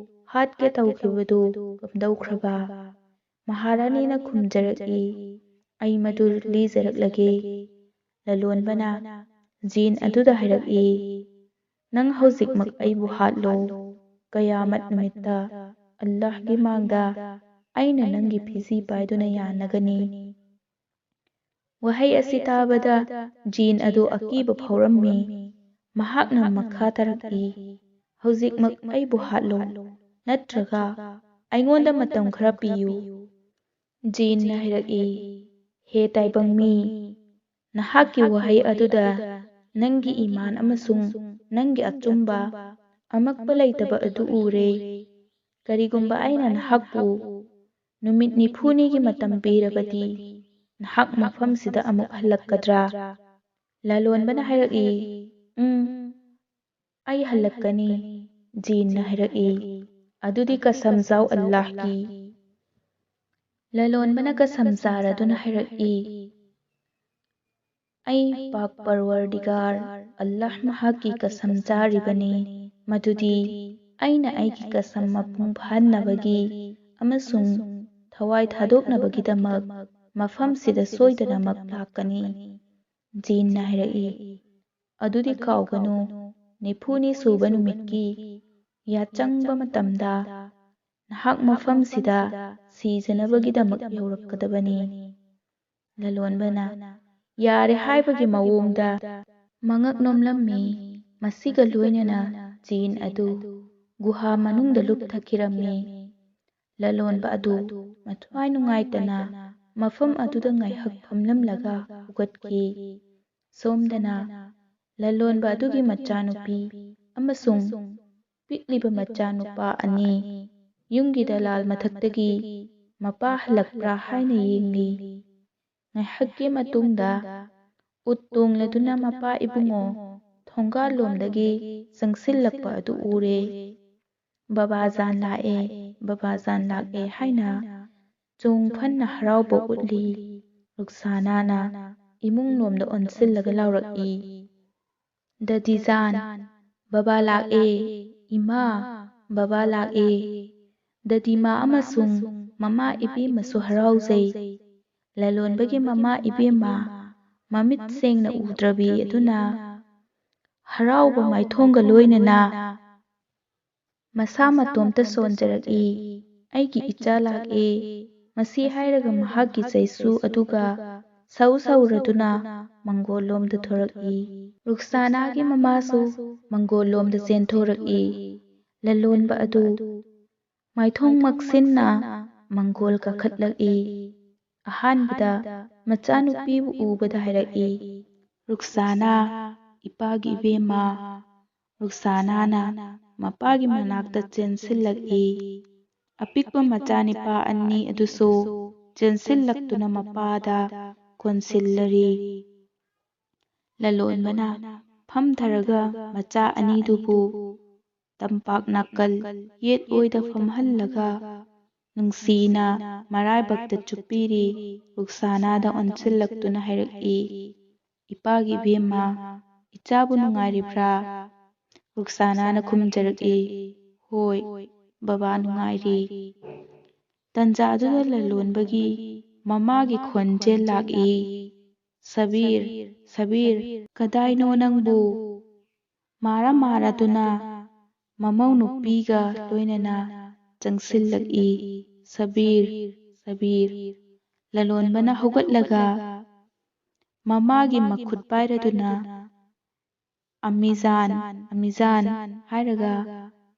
ꯍꯥꯠꯀꯦ ꯇꯧꯈꯤꯕꯗꯨ ꯀꯝꯗꯧꯈ꯭ꯔꯕ? ꯃꯍꯥꯔꯥꯅꯤꯅ ꯈꯨꯝꯖꯔꯛꯏ, ꯑꯩ ꯃꯗꯨ ꯂꯤꯖꯔꯛꯂꯒꯦ꯫ ꯂꯂꯣꯟꯕꯅ ꯖꯤꯟ ꯑꯗꯨꯗ ꯍꯥꯏꯔꯛꯏ, ꯅꯪ ꯍꯧꯖꯤꯛꯃꯛ ꯑꯩꯕꯨ ꯍꯥꯠꯂꯣ꯫ ꯀꯌꯥꯃꯠ ꯅꯨꯃꯤꯠꯇ ꯑꯜꯂꯥꯍꯒꯤ ꯃꯥꯡꯗ ꯑꯩꯅ ꯅꯪꯒꯤ ꯐꯤꯖꯤ ꯄꯥꯏꯗꯨꯅ ꯌꯥꯟꯅꯒꯅꯤ꯫ ꯋꯥꯍꯩ ꯑꯁꯤ ꯇꯥꯕꯗ ꯖꯤꯟ ꯑꯗꯨ ꯑꯀꯤꯕ ꯐꯥꯎꯔꯝꯃꯤ꯫ ꯃꯍꯥꯛꯅ ꯃꯈꯥ ꯇꯥꯔꯛꯏ, ꯍꯧꯖꯤꯛꯃꯛ ꯑꯩꯕꯨ ꯍꯥꯠꯂꯣ, ꯅꯠꯇ꯭ꯔꯒ ꯑꯩꯉꯣꯟꯗ ꯃꯇꯝ ꯈꯔ ꯄꯤꯌꯨ꯫ ꯖꯤꯟꯅ ꯍꯥꯏꯔꯛꯏ, ꯍꯦ ꯇꯥꯏꯕꯪ ꯃꯤ, ꯅꯍꯥꯛꯀꯤ ꯋꯥꯍꯩ ꯑꯗꯨꯗ ꯅꯪꯒꯤ ꯏꯃꯥꯟ ꯑꯃꯁꯨꯡ ꯅꯪꯒꯤ ꯑꯆꯨꯝꯕ ꯑꯃꯛꯄ ꯂꯩꯇꯕ ꯑꯗꯨ ꯎꯔꯦ꯫ ꯀꯔꯤꯒꯨꯝꯕ ꯑꯩꯅ ꯅꯍꯥꯛꯄꯨ ꯅꯨꯃꯤꯠ 90ꯅꯤꯒꯤ ꯃꯇꯝ ꯄꯤꯔꯕꯗꯤ ꯅꯍꯥꯛ ꯃꯐꯝꯁꯤꯗ ꯑꯃꯨꯛ ꯍꯜꯂꯛꯀꯗ꯭ꯔꯥ? ꯂꯂꯣꯟꯕꯅ ꯍꯥꯏꯔꯛꯏ, ꯑꯩ ꯍꯜꯂꯛꯀꯅꯤ꯫ ꯖꯤꯟꯅ ꯍꯥꯏꯔꯛꯏ, ꯑꯗꯨꯗꯤ ꯀꯁꯝ ꯆꯥꯎ ꯑꯜꯂꯥꯍꯒꯤ꯫ ꯂꯂꯣꯟꯕꯅ ꯀꯁꯝ ꯆꯥꯔꯗꯨꯅ ꯍꯥꯏꯔꯛꯏ, ꯑꯩ ꯄꯥꯛ ꯄꯔꯋꯔꯗꯤꯒꯥꯔ ꯑꯜꯂꯥꯍ ꯃꯍꯥꯛꯀꯤ ꯀꯁꯝ ꯆꯥꯔꯤꯕꯅꯤ ꯃꯗꯨꯗꯤ ꯑꯩꯅ ꯑꯩꯒꯤ ꯀꯁꯝ ꯃꯄꯨꯡ ꯐꯥꯍꯟꯅꯕꯒꯤ ꯑꯃꯁꯨꯡ ꯊꯋꯥꯏ ꯊꯥꯗꯣꯛꯅꯕꯒꯤꯗꯃꯛ ꯃꯐꯝꯁꯤꯗ ꯁꯣꯏꯗꯅꯃꯛ ꯂꯥꯛꯀꯅꯤ꯫ ꯖꯤꯟꯅ ꯍꯥꯏꯔꯛꯏ, ꯑꯗꯨꯗꯤ ꯀꯥꯎꯒꯅꯨ, 90ꯅꯤ ꯁꯨꯕ ꯅꯨꯃꯤꯠꯀꯤ ꯌꯥꯆꯪꯕ ꯃꯇꯝꯗ ꯅꯍꯥꯛ ꯃꯐꯝꯁꯤꯗ ꯁꯤꯖꯅꯕꯒꯤꯗꯃꯛ ꯌꯧꯔꯛꯀꯗꯕꯅꯤ꯫ ꯂꯂꯣꯟꯕꯅ ꯌꯥꯔꯦ ꯍꯥꯏꯕꯒꯤ ꯃꯑꯣꯡꯗ ꯃꯉꯛ ꯅꯣꯝꯂꯝꯃꯤ꯫ ꯃꯁꯤꯒ ꯂꯣꯏꯅꯅ ꯖꯤꯟ ꯑꯗꯨ ꯒꯨꯍꯥ ꯃꯅꯨꯡꯗ ꯂꯨꯞꯊꯈꯤꯔꯝꯃꯤ꯫ ꯂꯂꯣꯟꯕ ꯑꯗꯨ ꯃꯊ꯭ꯋꯥꯏ ꯅꯨꯡꯉꯥꯏꯇꯅ ꯃꯐꯝ ꯑꯗꯨꯗ ꯉꯥꯏꯍꯥꯛ ꯐꯝꯂꯝꯂꯒ ꯍꯧꯒꯠꯈꯤ꯫ ꯁꯣꯝꯗꯅ ꯂꯂꯣꯟꯕ ꯑꯗꯨꯒꯤ ꯃꯆꯥꯅꯨꯄꯤ ꯑꯃꯁꯨꯡ ꯄꯤꯛꯂꯤꯕ ꯃꯆꯥꯅꯨꯄꯥ ꯑꯅꯤ ꯌꯨꯝꯒꯤ ꯗꯂꯥꯜ ꯃꯊꯛꯇꯒꯤ ꯃꯄꯥ ꯍꯜꯂꯛꯄ꯭ꯔꯥ ꯍꯥꯏꯅ ꯌꯦꯡꯂꯤ꯫ ꯉꯥꯏꯍꯥꯛꯀꯤ ꯃꯇꯨꯡꯗ ꯎꯠ ꯇꯣꯡꯂꯗꯨꯅ ꯃꯄꯥ ꯏꯕꯨꯡꯉꯣ ꯊꯣꯡꯒꯥꯜꯂꯣꯝꯗꯒꯤ ꯆꯪꯁꯤꯜꯂꯛꯄ ꯑꯗꯨ ꯎꯔꯦ꯫ ꯕꯕꯥꯖꯥꯟ ꯂꯥꯛꯑꯦ, ꯕꯕꯥꯖꯥꯟ ꯂꯥꯛꯑꯦ ꯍꯥꯏꯅ ꯆꯣꯡ ꯐꯟꯅ ꯍꯔꯥꯎꯕ ꯎꯠꯂꯤ꯫ ꯔꯨꯛꯁꯥꯅꯥꯅ ꯏꯃꯨꯡꯂꯣꯝꯗ ꯑꯣꯟꯁꯤꯜꯂꯒ ꯂꯥꯎꯔꯛꯏ, ꯗꯗꯤꯖꯥꯟ, ꯕꯕꯥ ꯂꯥꯛꯑꯦ, ꯏꯃꯥ, ꯕꯕꯥ ꯂꯥꯛꯑꯦ꯫ ꯗꯗꯤꯃꯥ ꯑꯃꯁꯨꯡ ꯃꯃꯥ ꯏꯕꯦꯝꯃꯁꯨ ꯍꯔꯥꯎꯖꯩ꯫ ꯂꯂꯣꯟꯕꯒꯤ ꯃꯃꯥ ꯏꯕꯦꯝꯃ ꯃꯃꯤꯠ ꯁꯦꯡꯅ ꯎꯗ꯭ꯔꯕꯤ ꯑꯗꯨꯅ ꯍꯔꯥꯎꯕ ꯃꯥꯏꯊꯣꯡꯒ ꯂꯣꯏꯅꯅ ꯃꯁꯥ ꯃꯇꯣꯝꯇ ꯁꯣꯟꯖꯔꯛꯏ꯫ ꯑꯩꯒꯤ ꯏꯆꯥ ꯂꯥꯛꯑꯦ꯫ ꯃꯁꯤ ꯍꯥꯏꯔꯒ ꯃꯍꯥꯛꯀꯤ ꯆꯩꯁꯨ ꯑꯗꯨꯒ ꯁꯧ ꯁꯧꯔꯗꯨꯅ ꯃꯪꯒꯣꯜꯂꯣꯝꯗ ꯊꯣꯔꯛꯏ꯫ ꯔꯨꯛꯁꯥꯅꯥꯒꯤ ꯃꯃꯥꯁꯨ ꯃꯪꯒꯣꯜꯂꯣꯝꯗ ꯆꯦꯟꯊꯣꯔꯛꯏ꯫ ꯂꯂꯣꯟꯕ ꯑꯗꯨ ꯃꯥꯏꯊꯣꯡ ꯃꯛꯁꯤꯟꯅ ꯃꯪꯒꯣꯜ ꯀꯥꯈꯠꯂꯛꯏ꯫ ꯑꯍꯥꯟꯕꯗ ꯃꯆꯥꯅꯨꯄꯤꯕꯨ ꯎꯕꯗ ꯍꯥꯏꯔꯛꯏ, ꯔꯨꯛꯁꯥꯅꯥ, ꯏꯄꯥꯒꯤ ꯏꯕꯦꯝꯃ꯫ ꯔꯨꯛꯁꯥꯅꯥꯅ ꯃꯄꯥꯒꯤ ꯃꯅꯥꯛꯇ ꯆꯦꯟꯁꯤꯜꯂꯛꯏ꯫ ꯑꯄꯤꯛꯄ ꯃꯆꯥꯅꯤꯄꯥ ꯑꯅꯤ ꯑꯗꯨꯁꯨ ꯆꯦꯟꯁꯤꯜꯂꯛꯇꯨꯅ ꯃꯄꯥꯗ ꯀꯣꯟꯁꯤꯜꯂꯔꯤ꯫ ꯂꯂꯣꯟꯕꯅ ꯐꯝꯊꯔꯒ ꯃꯆꯥ ꯑꯅꯤꯗꯨꯕꯨ ꯇꯝꯄꯥꯛ ꯅꯥꯀꯜ ꯌꯦꯠ ꯑꯣꯏꯗ ꯐꯝꯍꯜꯂꯒ ꯅꯨꯡꯁꯤꯅ ꯃꯔꯥꯏꯕꯛꯇ ꯆꯨꯞꯄꯤꯔꯤ꯫ ꯔꯨꯛꯁꯥꯅꯥꯗ ꯑꯣꯟꯁꯤꯜꯂꯛꯇꯨꯅ ꯍꯥꯏꯔꯛꯏ, ꯏꯄꯥꯒꯤ ꯏꯕꯦꯝꯃ, ꯏꯆꯥꯕꯨ ꯅꯨꯡꯉꯥꯏꯔꯤꯕ꯭ꯔꯥ? ꯔꯨꯛꯁꯥꯅꯥꯅ ꯈꯨꯝꯖꯔꯛꯏ, ꯍꯣꯏ, ꯕꯕꯥ ꯅꯨꯡꯉꯥꯏꯔꯤ꯫ ꯇꯟꯖꯥ ꯑꯗꯨꯗ ꯂꯂꯣꯟꯕꯒꯤ ꯃꯃꯥꯒꯤ ꯈꯣꯟꯖꯦꯜ ꯂꯥꯛꯏ, ꯁꯕꯤꯔ, ꯁꯕꯤꯔ, ꯀꯗꯥꯏꯅꯣ ꯅꯪꯕꯨ? ꯃꯥꯔꯥ ꯃꯥꯔꯥꯗꯨꯅ ꯃꯃꯧ ꯅꯨꯄꯤꯒ ꯂꯣꯏꯅꯅ ꯆꯪꯁꯤꯜꯂꯛꯏ꯫ ꯁꯕꯤꯔ, ꯁꯕꯤꯔ꯫ ꯂꯂꯣꯟꯕꯅ ꯍꯧꯒꯠꯂꯒ ꯃꯃꯥꯒꯤ ꯃꯈꯨꯠ ꯄꯥꯏꯔꯗꯨꯅ ꯑꯝꯃꯤꯖꯥꯟ, ꯑꯝꯃꯤꯖꯥꯟ ꯍꯥꯏꯔꯒ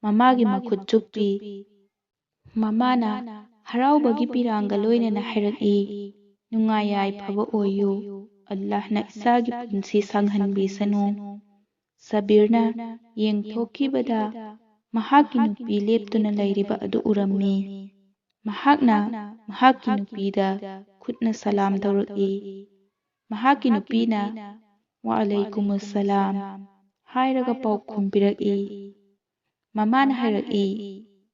ꯃꯃꯥꯒꯤ ꯃꯈꯨꯠ ꯆꯨꯞꯄꯤ꯫ ꯃꯃꯥꯅ ꯍꯔꯥꯎꯕꯒꯤ ꯄꯤꯔꯥꯡꯒ ꯂꯣꯏꯅꯅ ꯍꯥꯏꯔꯛꯏ, ꯅꯨꯡꯉꯥꯏ ꯌꯥꯏꯐꯕ ꯑꯣꯏꯌꯨ, ꯑꯜꯂꯥꯍꯅ ꯏꯆꯥꯒꯤ ꯄꯨꯟꯁꯤ ꯁꯥꯡꯍꯟꯕꯤꯁꯅꯨ꯫ ꯁꯕꯤꯔꯅ ꯌꯦꯡꯊꯣꯛꯈꯤꯕꯗ ꯃꯍꯥꯛꯀꯤ ꯅꯨꯄꯤ ꯂꯦꯞꯇꯨꯅ ꯂꯩꯔꯤꯕ ꯑꯗꯨ ꯎꯔꯝꯃꯤ꯫ ꯃꯍꯥꯛꯅ ꯃꯍꯥꯛꯀꯤ ꯅꯨꯄꯤꯗ ꯈꯨꯠꯅ ꯁꯂꯥꯝ ꯇꯧꯔꯛꯏ꯫ ꯃꯍꯥꯛꯀꯤ ꯅꯨꯄꯤꯅ ꯋꯥꯑꯂꯩꯀꯨꯃꯨꯁꯁꯂꯥꯝ ꯍꯥꯏꯔꯒ ꯄꯥꯎꯈꯨꯝ ꯄꯤꯔꯛꯏ꯫ ꯃꯃꯥꯅ ꯍꯥꯏꯔꯛꯏ,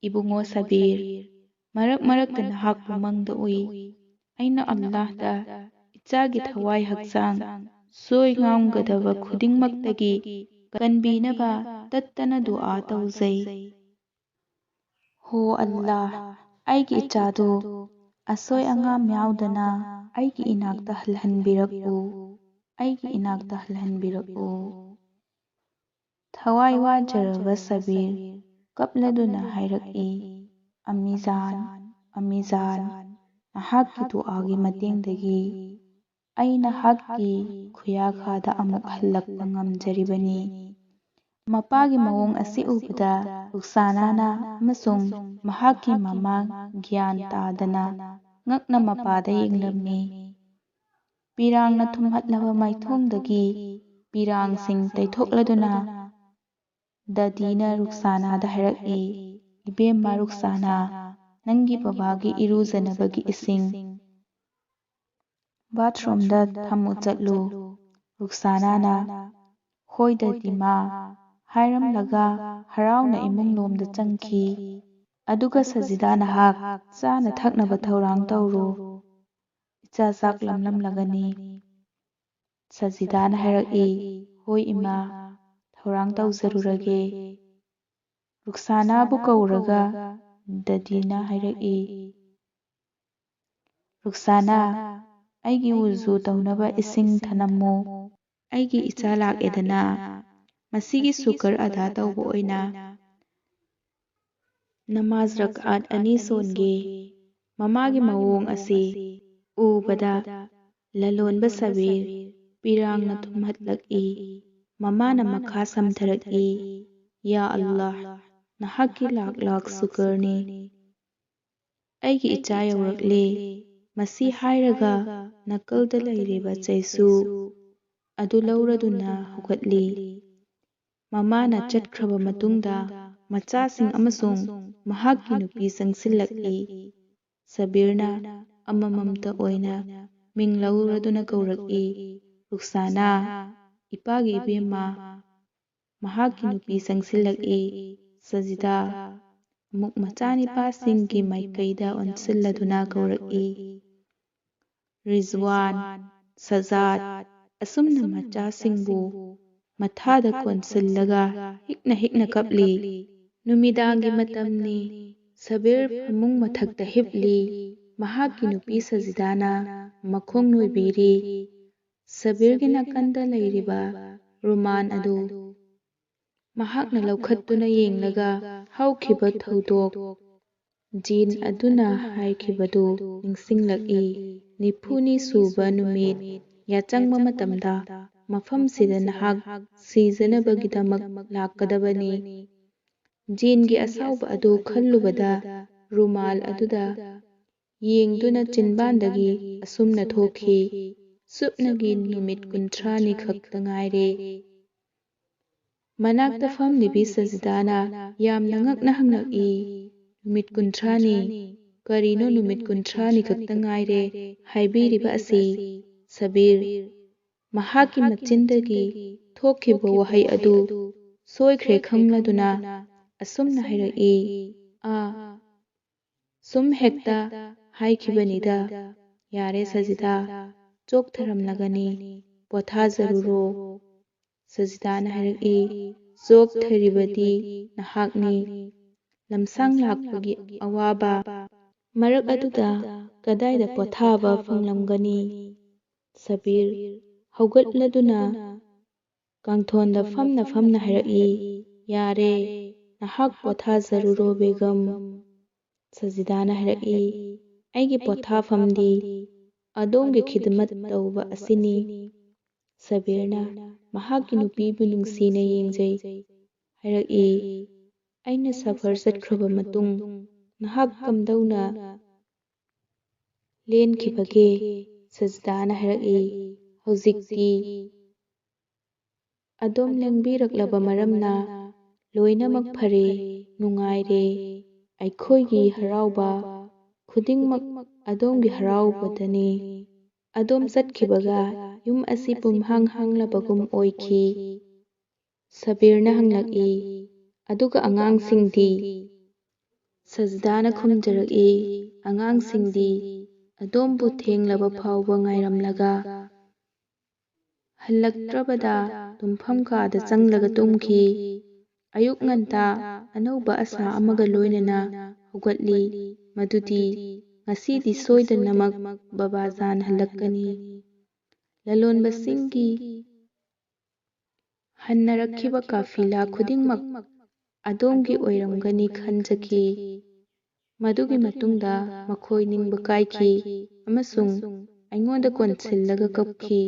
ꯏꯕꯨꯡꯉꯣ ꯁꯕꯤꯔ, ꯃꯔꯛ ꯃꯔꯛꯇ ꯅꯍꯥꯛꯄꯨ ꯃꯪꯗ ꯎꯏ꯫ ꯑꯩꯅ ꯑꯜꯂꯥꯍꯗ ꯏꯆꯥꯒꯤ ꯊꯋꯥꯏ ꯍꯛꯆꯥꯡ ꯁꯣꯏ ꯉꯥꯝꯒꯗꯕ ꯈꯨꯗꯤꯡꯃꯛꯇꯒꯤ ꯀꯟꯕꯤꯅꯕ ꯇꯠꯇꯅ ꯗꯨꯑꯥ ꯇꯧꯖꯩ꯫ ꯍꯣ ꯑꯜꯂꯥꯍ, ꯑꯩꯒꯤ ꯏꯆꯥꯗꯨ ꯑꯁꯣꯏ ꯑꯉꯥꯝ ꯌꯥꯎꯗꯅ ꯑꯩꯒꯤ ꯏꯅꯥꯛꯇ ꯍꯜꯍꯟꯕꯤꯔꯛꯎ, ꯑꯩꯒꯤ ꯏꯅꯥꯛꯇ ꯍꯜꯍꯟꯕꯤꯔꯛꯎ꯫ ꯊꯋꯥꯏ ꯋꯥꯖꯔꯕ ꯁꯕꯤꯔ ꯀꯞꯂꯗꯨꯅ ꯍꯥꯏꯔꯛꯏ, ꯑꯝꯃꯤꯖꯥꯟ, ꯑꯝꯃꯤꯖꯥꯟ, ꯅꯍꯥꯛꯀꯤ ꯗꯨꯑꯥꯒꯤ ꯃꯇꯦꯡꯗꯒꯤ ꯑꯩ ꯅꯍꯥꯛꯀꯤ ꯈꯨꯌꯥꯈꯥꯗ ꯑꯃꯨꯛ ꯍꯜꯂꯛꯄ ꯉꯝꯖꯔꯤꯕꯅꯤ꯫ ꯃꯄꯥꯒꯤ ꯃꯑꯣꯡ ꯑꯁꯤ ꯎꯕꯗ ꯔꯨꯛꯁꯥꯅꯥꯅ ꯑꯃꯁꯨꯡ ꯃꯍꯥꯛꯀꯤ ꯃꯃꯥ ꯒ꯭ꯌꯥꯟ ꯇꯥꯗꯅ ꯉꯛꯅ ꯃꯄꯥꯗ ꯌꯦꯡꯂꯝꯃꯤ꯫ ꯄꯤꯔꯥꯡꯅ ꯊꯨꯝꯍꯠꯂꯕ ꯃꯥꯏꯊꯣꯡꯗꯒꯤ ꯄꯤꯔꯥꯡꯁꯤꯡ ꯇꯩꯊꯣꯛꯂꯗꯨꯅ ꯗꯗꯤꯅ ꯔꯨꯛꯁꯥꯅꯥꯗ ꯍꯥꯏꯔꯛꯏ, ꯏꯕꯦꯝꯃ ꯔꯨꯛꯁꯥꯅꯥ, ꯅꯪꯒꯤ ꯕꯕꯥꯒꯤ ꯏꯔꯨꯖꯅꯕꯒꯤ ꯏꯁꯤꯡ ꯕꯥꯊꯔꯨꯝꯗ ꯊꯝꯃꯨ ꯆꯠꯂꯨ꯫ ꯔꯨꯛꯁꯥꯅꯥꯅ ꯍꯣꯏ ꯗꯗꯤꯃꯥ ꯍꯥꯏꯔꯝꯂꯒ ꯍꯔꯥꯎꯅ ꯏꯃꯨꯡꯂꯣꯝꯗ ꯆꯪꯈꯤ꯫ ꯑꯗꯨꯒ ꯁꯖꯤꯗꯥ, ꯅꯍꯥꯛ ꯆꯥꯅ ꯊꯛꯅꯕ ꯊꯧꯔꯥꯡ ꯇꯧꯔꯨ, ꯏꯆꯥ ꯆꯥꯛ ꯂꯥꯝꯂꯝꯂꯒꯅꯤ꯫ ꯁꯖꯤꯗꯥꯅ ꯍꯥꯏꯔꯛꯏ, ꯍꯣꯏ ꯏꯃꯥ, ꯊꯧꯔꯥꯡ ꯇꯧꯖꯔꯨꯔꯒꯦ꯫ ꯔꯨꯛꯁꯥꯅꯥꯕꯨ ꯀꯧꯔꯒ ꯗꯗꯤꯅ ꯍꯥꯏꯔꯛꯏ, ꯔꯨꯛꯁꯥꯅꯥ, ꯑꯩꯒꯤ ꯋꯨꯖꯨ ꯇꯧꯅꯕ ꯏꯁꯤꯡ ꯊꯅꯝꯃꯨ꯫ ꯑꯩꯒꯤ ꯏꯆꯥ ꯂꯥꯛꯑꯦꯗꯅ, ꯃꯁꯤꯒꯤ ꯁꯨꯀꯔ ꯑꯗꯥ ꯇꯧꯕ ꯑꯣꯏꯅ ꯅꯃꯥꯖ ꯔꯛꯑꯥꯠ 2 ꯁꯣꯟꯒꯦ꯫ ꯃꯃꯥꯒꯤ ꯃꯑꯣꯡ ꯑꯁꯤ ꯎꯕꯗ ꯂꯂꯣꯟꯕ ꯁꯕꯤꯔ ꯄꯤꯔꯥꯡꯅ ꯊꯨꯝꯍꯠꯂꯛꯏ꯫ ꯃꯃꯥꯅ ꯃꯈꯥ ꯁꯝꯊꯔꯛꯏ, ꯌꯥ ꯑꯜꯂꯥꯍ, ꯅꯍꯥꯛꯀꯤ ꯂꯥꯈ ꯂꯥꯈ ꯁꯨꯀꯔꯅꯤ꯫ ꯑꯩꯒꯤ ꯏꯆꯥ ꯌꯧꯔꯛꯂꯦ꯫ ꯃꯁꯤ ꯍꯥꯏꯔꯒ ꯅꯥꯀꯜꯗ ꯂꯩꯔꯤꯕ ꯆꯩꯁꯨ ꯑꯗꯨ ꯂꯧꯔꯗꯨꯅ ꯍꯧꯒꯠꯂꯤ꯫ ꯃꯃꯥꯅ ꯆꯠꯈ꯭ꯔꯕ ꯃꯇꯨꯡꯗ ꯃꯆꯥꯁꯤꯡ ꯑꯃꯁꯨꯡ ꯃꯍꯥꯛꯀꯤ ꯅꯨꯄꯤ ꯆꯪꯁꯤꯜꯂꯛꯏ꯫ ꯁꯕꯤꯔꯅ ꯑꯃꯃꯝꯇ ꯑꯣꯏꯅ ꯃꯤꯡ ꯂꯧꯔꯗꯨꯅ ꯀꯧꯔꯛꯏ꯫ ꯔꯨꯛꯁꯥꯅꯥ, ꯏꯄꯥꯒꯤ ꯏꯕꯦꯝꯃ꯫ ꯃꯍꯥꯛꯀꯤ ꯅꯨꯄꯤ ꯆꯪꯁꯤꯜꯂꯛꯏ꯫ ꯁꯖꯤꯗꯥ, ꯑꯃꯨꯛ ꯃꯆꯥꯅꯤꯄꯥꯁꯤꯡꯒꯤ ꯃꯥꯏꯀꯩꯗ ꯑꯣꯟꯁꯤꯜꯂꯗꯨꯅ ꯀꯧꯔꯛꯏ꯫ ꯔꯤꯖꯋꯥꯟ, ꯁꯖꯥꯗ, ꯑꯁꯨꯝꯅ ꯃꯆꯥꯁꯤꯡꯕꯨ ꯃꯊꯥꯗ ꯀꯣꯟꯁꯤꯜꯂꯒ ꯍꯤꯛꯅ ꯍꯤꯛꯅ ꯀꯞꯂꯤ꯫ ꯅꯨꯃꯤꯗꯥꯡꯒꯤ ꯃꯇꯝꯅꯤ꯫ ꯁꯕꯤꯔ ꯐꯃꯨꯡ ꯃꯊꯛꯇ ꯍꯤꯞꯂꯤ꯫ ꯃꯍꯥꯛꯀꯤ ꯅꯨꯄꯤ ꯁꯖꯤꯗꯥꯅ ꯃꯈꯣꯡ ꯅꯣꯏꯕꯤꯔꯤ꯫ ꯁꯕꯤꯔꯒꯤ ꯅꯥꯀꯟꯗ ꯂꯩꯔꯤꯕ ꯔꯨꯃꯥꯟ ꯑꯗꯨ ꯃꯍꯥꯛꯅ ꯂꯧꯈꯠꯇꯨꯅ ꯌꯦꯡꯂꯒ ꯍꯧꯈꯤꯕ ꯊꯧꯗꯣꯛ ꯖꯤꯟ ꯑꯗꯨꯅ ꯍꯥꯏꯈꯤꯕꯗꯨ ꯅꯤꯡꯁꯤꯡꯂꯛꯏ꯫ 90ꯅꯤ ꯁꯨꯕ ꯅꯨꯃꯤꯠ ꯌꯥꯆꯪꯕ ꯃꯇꯝꯗ ꯃꯐꯝꯁꯤꯗ ꯅꯍꯥꯛ ꯁꯤꯖꯅꯕꯒꯤꯗꯃꯛ ꯂꯥꯛꯀꯗꯕꯅꯤ꯫ ꯖꯤꯟꯒꯤ ꯑꯁꯥꯎꯕ ꯑꯗꯨ ꯈꯜꯂꯨꯕꯗ ꯔꯨꯃꯥꯜ ꯑꯗꯨꯗ ꯌꯦꯡꯗꯨꯅ ꯆꯤꯟꯕꯥꯟꯗꯒꯤ ꯑꯁꯨꯝꯅ ꯊꯣꯛꯈꯤ, ꯁꯨꯞꯅꯒꯤ ꯅꯨꯃꯤꯠ 30ꯅꯤ ꯈꯛꯇ ꯉꯥꯏꯔꯦ꯫ ꯃꯅꯥꯛꯇ ꯐꯝꯂꯤꯕꯤ ꯁꯖꯤꯗꯥꯅ ꯌꯥꯝꯅ ꯉꯛꯅ ꯍꯪꯂꯛꯏ꯫ ꯅꯨꯃꯤꯠ 30ꯅꯤ? ꯀꯔꯤꯅꯣ ꯅꯨꯃꯤꯠ 30ꯅꯤ ꯈꯛꯇ ꯉꯥꯏꯔꯦ ꯍꯥꯏꯕꯤꯔꯤꯕ ꯑꯁꯤ? ꯁꯕꯤꯔ, ꯃꯍꯥꯛꯀꯤ ꯃꯆꯤꯟꯗꯒꯤ ꯊꯣꯛꯈꯤꯕ ꯋꯥꯍꯩ ꯑꯗꯨ ꯁꯣꯏꯈ꯭ꯔꯦ ꯈꯪꯂꯗꯨꯅ ꯑꯁꯨꯝꯅ ꯍꯥꯏꯔꯛꯏ꯫ ꯁꯨꯝ ꯍꯦꯛꯇ ꯍꯥꯏꯈꯤꯕꯅꯤꯗ꯫ ꯌꯥꯔꯦ ꯁꯖꯤꯗꯥ, ꯆꯣꯛꯊꯔꯝꯂꯒꯅꯤ, ꯄꯣꯊꯥꯖꯔꯨꯔꯣ꯫ ꯁꯖꯤꯗꯥꯅ ꯍꯥꯏꯔꯛꯏ꯫ ꯆꯣꯛꯊꯔꯤꯕꯗꯤ ꯅꯍꯥꯛꯅꯤ꯫ ꯂꯝꯁꯥꯡ ꯂꯥꯛꯄꯒꯤ ꯑꯋꯥꯕ ꯃꯔꯛ ꯑꯗꯨꯗ ꯀꯗꯥꯏꯗ ꯄꯣꯊꯥꯕ ꯐꯪꯂꯝꯒꯅꯤ? ꯁꯕꯤꯔ ꯍꯧꯒꯠꯂꯗꯨꯅ ꯀꯥꯡꯊꯣꯟꯗ ꯐꯝꯅ ꯐꯝꯅ ꯍꯥꯏꯔꯛꯏ꯫ ꯌꯥꯔꯦ, ꯅꯍꯥꯛ ꯄꯣꯊꯥꯖꯔꯨꯔꯣ ꯕꯦꯒꯝ꯫ ꯁꯖꯤꯗꯥꯅ ꯍꯥꯏꯔꯛꯏ꯫ ꯑꯩꯒꯤ ꯄꯣꯊꯥꯐꯝꯗꯤ ꯑꯗꯣꯝꯒꯤ ꯈꯤꯗꯃꯠ ꯇꯧꯕ ꯑꯁꯤꯅꯤ꯫ ꯁꯕꯤꯔꯅ ꯃꯍꯥꯛꯀꯤ ꯅꯨꯄꯤꯕꯨ ꯅꯨꯡꯁꯤꯅ ꯌꯦꯡꯖꯩ ꯍꯥꯏꯔꯛꯏ꯫ ꯑꯩꯅ ꯁꯐꯔ ꯆꯠꯈ꯭ꯔꯕ ꯃꯇꯨꯡ ꯅꯍꯥꯛ ꯀꯝꯗꯧꯅ ꯂꯦꯟꯈꯤꯕꯒꯦ? ꯁꯖꯤꯗꯥꯅ ꯍꯥꯏꯔꯛꯏ꯫ ꯍꯧꯖꯤꯛꯇꯤ ꯑꯗꯣꯝ ꯂꯦꯡꯕꯤꯔꯛꯂꯕ ꯃꯔꯝꯅ ꯂꯣꯏꯅꯃꯛ ꯐꯔꯦ, ꯅꯨꯡꯉꯥꯏꯔꯦ꯫ ꯑꯩꯈꯣꯏꯒꯤ ꯍꯔꯥꯎꯕ ꯈꯨꯗꯤꯡꯃꯛ ꯑꯗꯣꯝꯒꯤ ꯍꯔꯥꯎꯕꯗꯅꯤ꯫ ꯑꯗꯣꯝ ꯆꯠꯈꯤꯕꯒ ꯌꯨꯝ ꯑꯁꯤ ꯄꯨꯝꯍꯥꯡ ꯍꯥꯡꯂꯕꯒꯨꯝ ꯑꯣꯏꯈꯤ꯫ ꯁꯕꯤꯔꯅ ꯍꯪꯂꯛꯏ꯫ ꯑꯗꯨꯒ ꯑꯉꯥꯡꯁꯤꯡꯗꯤ? ꯁꯖꯤꯗꯥꯅ ꯈꯨꯝꯖꯔꯛꯏ꯫ ꯑꯉꯥꯡꯁꯤꯡꯗꯤ ꯑꯗꯣꯝꯕꯨ ꯊꯦꯡꯂꯕ ꯐꯥꯎꯕ ꯉꯥꯏꯔꯝꯂꯒ ꯍꯜꯂꯛꯇ꯭ꯔꯕꯗ ꯇꯨꯝꯐꯝ ꯀꯥꯗ ꯆꯪꯂꯒ ꯇꯨꯝꯈꯤ꯫ ꯑꯌꯨꯛ ꯉꯟꯇꯥ ꯑꯅꯧꯕ ꯑꯁꯥ ꯑꯃꯒ ꯂꯣꯏꯅꯅ ꯍꯧꯒꯠꯂꯤ ꯃꯗꯨꯗꯤ ꯉꯁꯤꯗꯤ ꯁꯣꯏꯗꯅꯃꯛ ꯕꯥꯕꯥꯖꯥꯟ ꯍꯜꯂꯛꯀꯅꯤ꯫ ꯂꯂꯣꯟꯕꯁꯤꯡꯒꯤ ꯍꯟꯅꯔꯛꯈꯤꯕ ꯀꯥꯐꯤꯂꯥ ꯈꯨꯗꯤꯡꯃꯛ ꯑꯗꯣꯝꯒꯤ ꯑꯣꯏꯔꯝꯒꯅꯤ ꯈꯟꯖꯈꯤ꯫ ꯃꯗꯨꯒꯤ ꯃꯇꯨꯡꯗ ꯃꯈꯣꯏ ꯅꯤꯡꯕ ꯀꯥꯏꯈꯤ ꯑꯃꯁꯨꯡ ꯑꯩꯉꯣꯟꯗ ꯀꯣꯟꯁꯤꯜꯂꯒ ꯀꯞꯈꯤ꯫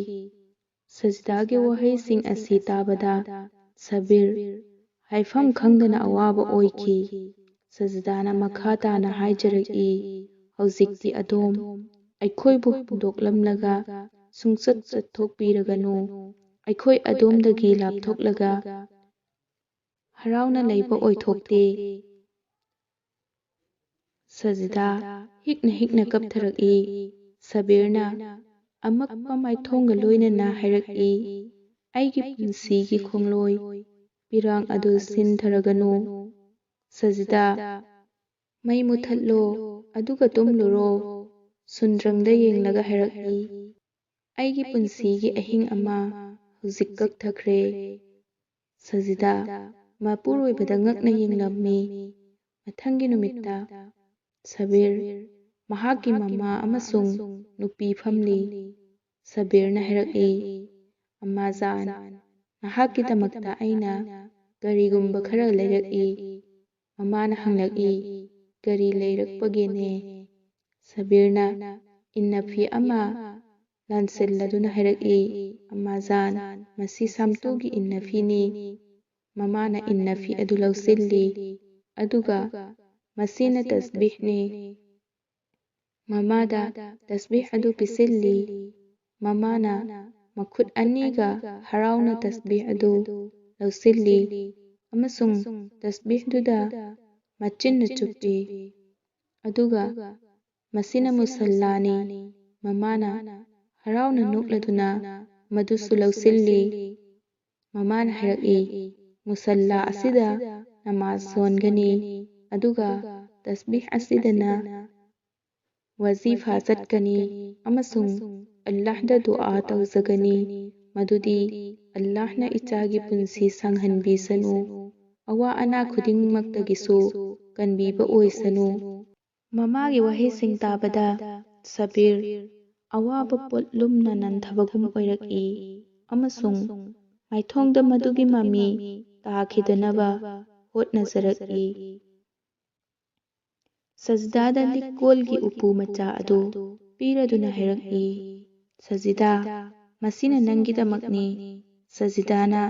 ꯁꯖꯤꯗꯥꯒꯤ ꯋꯥꯍꯩꯁꯤꯡ ꯑꯁꯤ ꯇꯥꯕꯗ ꯁꯕꯤꯔ ꯍꯥꯏꯐꯝ ꯈꯪꯗꯅ ꯑꯋꯥꯕ ꯑꯣꯏꯈꯤ꯫ ꯁꯖꯤꯗꯥꯅ ꯃꯈꯥ ꯇꯥꯅ ꯍꯥꯏꯖꯔꯛꯏ꯫ ꯍꯧꯖꯤꯛꯇꯤ ꯑꯗꯣꯝ ꯑꯩꯈꯣꯏꯕꯨ ꯍꯨꯟꯗꯣꯛꯂꯝꯂꯒ ꯁꯨꯡꯆꯠ ꯆꯠꯊꯣꯛꯄꯤꯔꯒꯅꯨ꯫ ꯑꯩꯈꯣꯏ ꯑꯗꯣꯝꯗꯒꯤ ꯂꯥꯞꯊꯣꯛꯂꯒ ꯍꯔꯥꯎꯅ ꯂꯩꯕ ꯑꯣꯏꯊꯣꯛꯇꯦ꯫ ꯁꯖꯤꯗꯥ ꯍꯤꯛꯅ ꯍꯤꯛꯅ ꯀꯞꯊꯔꯛꯏ꯫ ꯁꯕꯤꯔꯅ ꯑꯃꯛꯄ ꯃꯥꯏꯊꯣꯡꯒ ꯂꯣꯏꯅꯅ ꯍꯥꯏꯔꯛꯏ꯫ ꯑꯩꯒꯤ ꯄꯨꯟꯁꯤꯒꯤ ꯈꯣꯡꯂꯣꯏ ꯄꯤꯔꯥꯡ ꯑꯗꯨ ꯁꯤꯟꯊꯔꯒꯅꯨ꯫ ꯁꯖꯤꯗꯥ, ꯃꯩ ꯃꯨꯊꯠꯂꯣ ꯑꯗꯨꯒ ꯇꯨꯝꯂꯨꯔꯣ꯫ ꯁꯨꯟꯗ꯭ꯔꯪꯗ ꯌꯦꯡꯂꯒ ꯍꯥꯏꯔꯛꯏ꯫ ꯑꯩꯒꯤ ꯄꯨꯟꯁꯤꯒꯤ ꯑꯍꯤꯡ ꯑꯃ ꯍꯧꯖꯤꯛ ꯀꯛꯊꯈ꯭ꯔꯦ꯫ ꯁꯖꯤꯗꯥ ꯃꯄꯨꯔꯣꯏꯕꯗ ꯉꯛꯅ ꯌꯦꯡꯂꯝꯃꯤ꯫ ꯃꯊꯪꯒꯤ ꯅꯨꯃꯤꯠꯇ ꯁꯕꯤꯔ, ꯃꯍꯥꯛꯀꯤ ꯃꯃꯥ ꯑꯃꯁꯨꯡ ꯅꯨꯄꯤ ꯐꯝꯂꯤ꯫ ꯁꯕꯤꯔꯅ ꯍꯥꯏꯔꯛꯏ꯫ ꯑꯝꯃꯥꯖꯥꯟ, ꯅꯍꯥꯛꯀꯤꯗꯃꯛꯇ ꯑꯩꯅ ꯀꯔꯤꯒꯨꯝꯕ ꯈꯔ ꯂꯩꯔꯛꯏ꯫ ꯃꯃꯥꯅ ꯍꯪꯂꯛꯏ꯫ ꯀꯔꯤ ꯂꯩꯔꯛꯄꯒꯦꯅꯦ? ꯁꯕꯤꯔꯅ ꯏꯟꯅꯐꯤ ꯑꯃ ꯂꯥꯟꯁꯤꯜꯂꯗꯨꯅ ꯍꯥꯏꯔꯛꯏ꯫ ꯑꯝꯃꯥꯖꯥꯟ, ꯃꯁꯤ ꯁꯥꯝꯇꯨꯒꯤ ꯏꯟꯅꯐꯤꯅꯤ꯫ ꯃꯃꯥꯅ ꯏꯟꯅꯐꯤ ꯑꯗꯨ ꯂꯧꯁꯤꯜꯂꯤ꯫ ꯑꯗꯨꯒ ꯃꯁꯤꯅ ꯇꯁꯕꯤꯍꯅꯤ꯫ ꯃꯃꯥꯗ ꯇꯁꯕꯤꯍ ꯑꯗꯨ ꯄꯤꯁꯤꯜꯂꯤ꯫ ꯃꯃꯥꯅ ꯃꯈꯨꯠ ꯑꯅꯤꯒ ꯍꯔꯥꯎꯅ ꯇꯁꯕꯤꯍ ꯑꯗꯨ ꯂꯧꯁꯤꯜꯂꯤ ꯑꯃꯁꯨꯡ ꯇꯁꯕꯤꯍꯗꯨꯗ ꯃꯆꯤꯟꯅ ꯆꯨꯞꯄꯤ꯫ ꯑꯗꯨꯒ ꯃꯁꯤꯅ ꯃꯨꯁꯜꯂꯥꯅꯤ꯫ ꯃꯃꯥꯅ ꯍꯔꯥꯎꯅ ꯅꯣꯛꯂꯗꯨꯅ ꯃꯗꯨꯁꯨ ꯂꯧꯁꯤꯜꯂꯤ꯫ ꯃꯃꯥꯅ ꯍꯥꯏꯔꯛꯏ, ꯃꯨꯁꯜꯂꯥ ꯑꯁꯤꯗ ꯅꯃꯥꯖ ꯁꯣꯟꯒꯅꯤ, ꯑꯗꯨꯒ ꯇꯁꯕꯤꯍ ꯑꯁꯤꯗꯅ ꯋꯥꯖꯤꯐꯥ ꯆꯠꯀꯅꯤ ꯑꯃꯁꯨꯡ ꯑꯜꯂꯥꯍꯗ ꯗꯨઆ ꯇꯧꯖꯒꯅꯤ ꯃꯗꯨꯗꯤ ꯑꯜꯂꯥꯍꯅ ꯏꯆꯥꯒꯤ ꯄꯨꯟꯁꯤ ꯁꯥꯡꯍꯟꯕꯤꯁꯅꯨ, ꯑꯋꯥ ꯑꯅꯥ ꯈꯨꯗꯤꯡꯃꯛꯇꯒꯤꯁꯨ ꯀꯟꯕꯤꯕ ꯑꯣꯏꯁꯅꯨ꯫ ꯃꯃꯥꯒꯤ ꯋꯥꯍꯩꯁꯤꯡ ꯇꯥꯕꯗ ꯁꯕꯤꯔ ꯑꯋꯥꯕ ꯄꯣꯠꯂꯨꯝꯅ ꯅꯟꯊꯕꯒꯨꯝ ꯑꯣꯏꯔꯛꯏ ꯑꯃꯁꯨꯡ ꯃꯥꯏꯊꯣꯡꯗ ꯃꯗꯨꯒꯤ ꯃꯃꯤ ꯇꯥꯈꯤꯗꯅꯕ ꯍꯣꯠꯅꯖꯔꯛꯏ꯫ ꯁꯖꯗꯥꯗ ꯂꯤꯛ-ꯀꯣꯜꯒꯤ ꯎꯄꯨ ꯃꯆꯥ ꯑꯗꯨ ꯄꯤꯔꯗꯨꯅ ꯍꯥꯏꯔꯛꯏ, ꯁꯖꯤꯗꯥ, ꯃꯁꯤꯅ ꯅꯪꯒꯤꯗꯃꯛꯅꯤ꯫ ꯁꯖꯤꯗꯥꯅ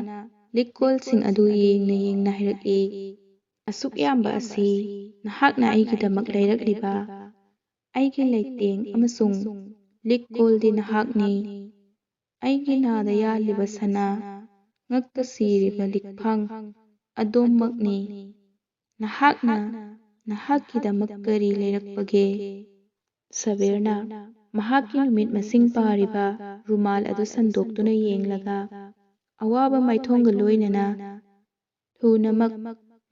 ꯂꯤꯛ-ꯀꯣꯜꯁꯤꯡ ꯑꯗꯨ ꯌꯦꯡꯅ ꯌꯦꯡꯅ ꯍꯥꯏꯔꯛꯏ, ꯑꯁꯨꯛ ꯌꯥꯝꯕ ꯑꯁꯤ ꯅꯍꯥꯛꯅ ꯑꯩꯒꯤꯗꯃꯛ ꯂꯩꯔꯛꯂꯤꯕ ꯑꯩꯒꯤ ꯂꯩꯇꯦꯡ ꯑꯃꯁꯨꯡ ꯂꯤꯛ-ꯀꯣꯜꯗꯤ ꯅꯍꯥꯛꯅꯤ꯫ ꯑꯩꯒꯤ ꯅꯥꯗ ꯌꯥꯜꯂꯤꯕ ꯁꯅꯥ, ꯉꯛꯇ ꯁꯤꯔꯤꯕ ꯂꯤꯛꯐꯥꯡ ꯑꯗꯣꯝꯃꯛꯅꯤ꯫ ꯅꯍꯥꯛꯅ ꯅꯍꯥꯛꯀꯤꯗꯃꯛ ꯀꯔꯤ ꯂꯩꯔꯛꯄꯒꯦ? ꯁꯕꯤꯔꯅ ꯃꯍꯥꯛꯀꯤ ꯅꯨꯃꯤꯠ ꯃꯁꯤꯡ ꯄꯥꯔꯤꯕ ꯔꯨꯃꯥꯜ ꯑꯗꯨ ꯁꯟꯗꯣꯛꯇꯨꯅ ꯌꯦꯡꯂꯒ ꯑꯋꯥꯕ ꯃꯥꯏꯊꯣꯡꯒ ꯂꯣꯏꯅꯅ ꯊꯨꯅꯃꯛ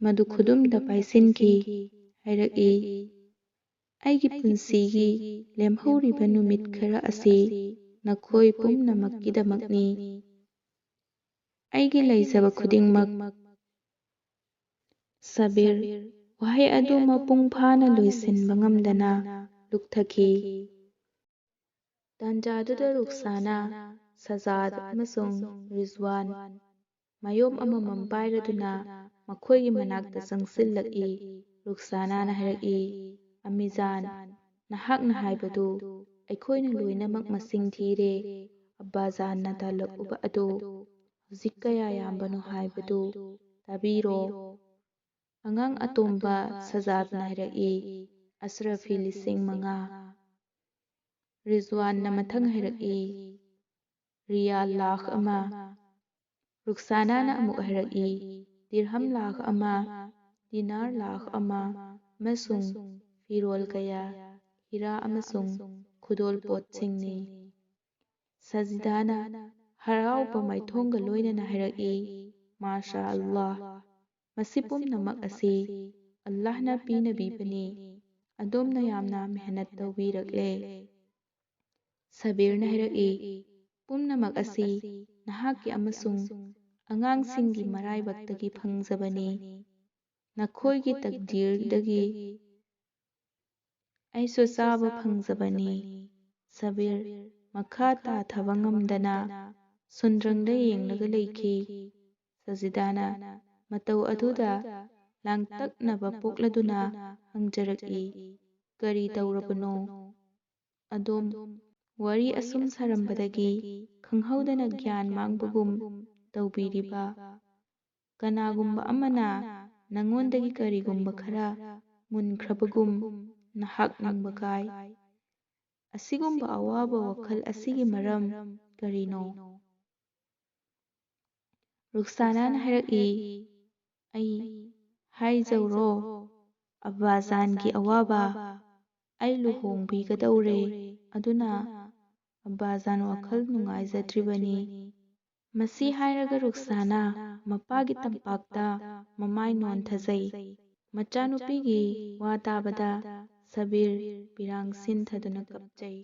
ꯃꯗꯨ ꯈꯨꯗꯨꯝꯗ ꯄꯥꯏꯁꯤꯟꯈꯤ꯫ ꯍꯥꯏꯔꯛꯏ, ꯑꯩꯒꯤ ꯄꯨꯟꯁꯤꯒꯤ ꯂꯦꯝꯍꯧꯔꯤꯕ ꯅꯨꯃꯤꯠ ꯈꯔ ꯑꯁꯤ ꯅꯈꯣꯏ ꯄꯨꯝꯅꯃꯛꯀꯤꯗꯃꯛꯅꯤ꯫ ꯑꯩꯒꯤ ꯂꯩꯖꯕ ꯈꯨꯗꯤꯡꯃꯛ꯫ ꯁꯕꯤꯔ ꯋꯥꯍꯩ ꯑꯗꯨ ꯃꯄꯨꯡ ꯐꯥꯅ ꯂꯣꯏꯁꯤꯟꯕ ꯉꯝꯗꯅ ꯂꯨꯞꯊꯈꯤ꯫ ꯇꯥꯟꯖꯥꯗꯨꯗ ꯔꯨꯛꯁꯥꯅꯥ, ꯁꯖꯥꯗ ꯑꯃꯁꯨꯡ ꯔꯤꯖꯋꯥꯟ ꯃꯌꯣꯝ ꯑꯃꯃꯝ ꯄꯥꯏꯔꯗꯨꯅ ꯃꯈꯣꯏꯒꯤ ꯃꯅꯥꯛꯇ ꯆꯪꯁꯤꯜꯂꯛꯏ꯫ ꯔꯨꯛꯁꯥꯅꯥꯅ ꯍꯥꯏꯔꯛꯏ, ꯑꯝꯃꯤꯖꯥꯟ, ꯅꯍꯥꯛꯅ ꯍꯥꯏꯕꯗꯨ ꯑꯩꯈꯣꯏꯅ ꯂꯣꯏꯅꯃꯛ ꯃꯁꯤꯡ ꯊꯤꯔꯦ꯫ ꯑब्ꯕꯥꯖꯥꯟꯅ ꯇꯥꯜꯂꯛꯎꯕ ꯑꯗꯨ ꯍꯧꯖꯤꯛ ꯀꯌꯥ ꯌꯥꯝꯕꯅꯣ ꯍꯥꯏꯕꯗꯨ ꯇꯥꯕꯤꯔꯣ꯫ ꯑꯉꯥꯡ ꯑꯇꯣꯝꯕ ꯁꯖꯥꯗꯅ ꯍꯥꯏꯔꯛꯏ, ꯑꯁ꯭ꯔꯐꯤ 5,000꯫ ꯔꯤꯖꯋꯥꯟꯅ ꯃꯊꯪ ꯍꯥꯏꯔꯛꯏ, ꯔꯤꯌꯥꯜ 1,00,000꯫ ꯔꯨꯛꯁꯥꯅꯥꯅ ꯑꯃꯨꯛ ꯍꯥꯏꯔꯛꯏ, ꯗꯤꯔꯍꯝ 1,00,000, ꯗꯤꯅꯥꯔ 1,00,000 ꯑꯃꯁꯨꯡ ꯐꯤꯔꯣꯜ ꯀꯌꯥ, ꯍꯤꯔꯥ ꯑꯃꯁꯨꯡ ꯈꯨꯗꯣꯜ ꯄꯣꯠꯁꯤꯡꯅꯤ꯫ ꯁꯖꯤꯗꯥꯅ ꯍꯔꯥꯎꯕ ꯃꯥꯏꯊꯣꯡꯒ ꯂꯣꯏꯅꯅ ꯍꯥꯏꯔꯛꯏ, ꯃꯥꯁꯥ ꯑꯜꯂꯥꯍ, ꯃꯁꯤ ꯄꯨꯝꯅꯃꯛ ꯑꯁꯤ ꯑꯜꯂꯥꯍꯅ ꯄꯤꯅꯕꯤꯕꯅꯤ, ꯑꯗꯣꯝꯅ ꯌꯥꯝꯅ ꯃꯦꯍꯅꯠ ꯇꯧꯕꯤꯔꯛꯂꯦ꯫ ꯁꯕꯤꯔꯅ ꯍꯥꯏꯔꯛꯏ, ꯄꯨꯝꯅꯃꯛ ꯑꯁꯤ ꯅꯍꯥꯛꯀꯤ ꯑꯃꯁꯨꯡ ꯑꯉꯥꯡꯁꯤꯡꯒꯤ ꯃꯔꯥꯏꯕꯛꯇꯒꯤ ꯐꯪꯖꯕꯅꯤ, ꯅꯈꯣꯏꯒꯤ ꯇꯛꯗꯤꯔꯗꯒꯤ ꯑꯩꯁꯨ ꯆꯥꯕ ꯐꯪꯖꯕꯅꯤ꯫ ꯁꯕꯤꯔ ꯃꯈꯥ ꯇꯥꯊꯕ ꯉꯝꯗꯅ ꯁꯨꯟꯗ꯭ꯔꯪꯗ ꯌꯦꯡꯂꯒ ꯂꯩꯈꯤ꯫ ꯁꯖꯤꯗꯥꯅ ꯃꯇꯧ ꯑꯗꯨꯗ ꯂꯥꯡꯇꯛꯅꯕ ꯄꯣꯛꯂꯗꯨꯅ ꯍꯪꯖꯔꯛꯏ, ꯀꯔꯤ ꯇꯧꯔꯕꯅꯣ? ꯑꯗꯣꯝ ꯋꯥꯔꯤ ꯑꯁꯨꯝ ꯁꯥꯔꯝꯕꯗꯒꯤ ꯈꯪꯍꯧꯗꯅ ꯒ꯭ꯌꯥꯟ ꯃꯥꯡꯕꯒꯨꯝ ꯇꯧꯕꯤꯔꯤꯕ ꯀꯅꯥꯒꯨꯝꯕ ꯑꯃꯅ ꯅꯉꯣꯟꯗꯒꯤ ꯀꯔꯤꯒꯨꯝꯕ ꯈꯔ ꯃꯨꯟꯈ꯭ꯔꯕꯒꯨꯝ ꯅꯍꯥꯛ ꯅꯤꯡꯕ ꯀꯥꯏ꯫ ꯑꯁꯤꯒꯨꯝꯕ ꯑꯋꯥꯕ ꯋꯥꯈꯜ ꯑꯁꯤꯒꯤ ꯃꯔꯝ ꯀꯔꯤꯅꯣ? ꯔꯨꯛꯁꯥꯅꯥꯅ ꯍꯥꯏꯔꯛꯏ, ꯑꯩ ꯍꯥꯏꯖꯧꯔꯣ? ꯑब्ꯕꯥꯖꯥꯟꯒꯤ ꯑꯋꯥꯕ꯫ ꯑꯩ ꯂꯨꯍꯣꯡꯕꯤꯒꯗꯧꯔꯦ, ꯑꯗꯨꯅ ꯑब्ꯕꯥꯖꯥꯟ ꯋꯥꯈꯜ ꯅꯨꯡꯉꯥꯏꯖꯗ꯭ꯔꯤꯕꯅꯤ꯫ ꯃꯁꯤ ꯍꯥꯏꯔꯒ ꯔꯨꯛꯁꯥꯅꯥ ꯃꯄꯥꯒꯤ ꯇꯝꯄꯥꯛꯇ ꯃꯃꯥꯏ ꯅꯣꯟꯊꯖꯩ꯫ ꯃꯆꯥꯅꯨꯄꯤꯒꯤ ꯋꯥ ꯇꯥꯕꯗ ꯁꯕꯤꯔ ꯄꯤꯔꯥꯡ ꯁꯤꯟꯊꯗꯨꯅ ꯀꯞꯆꯩ꯫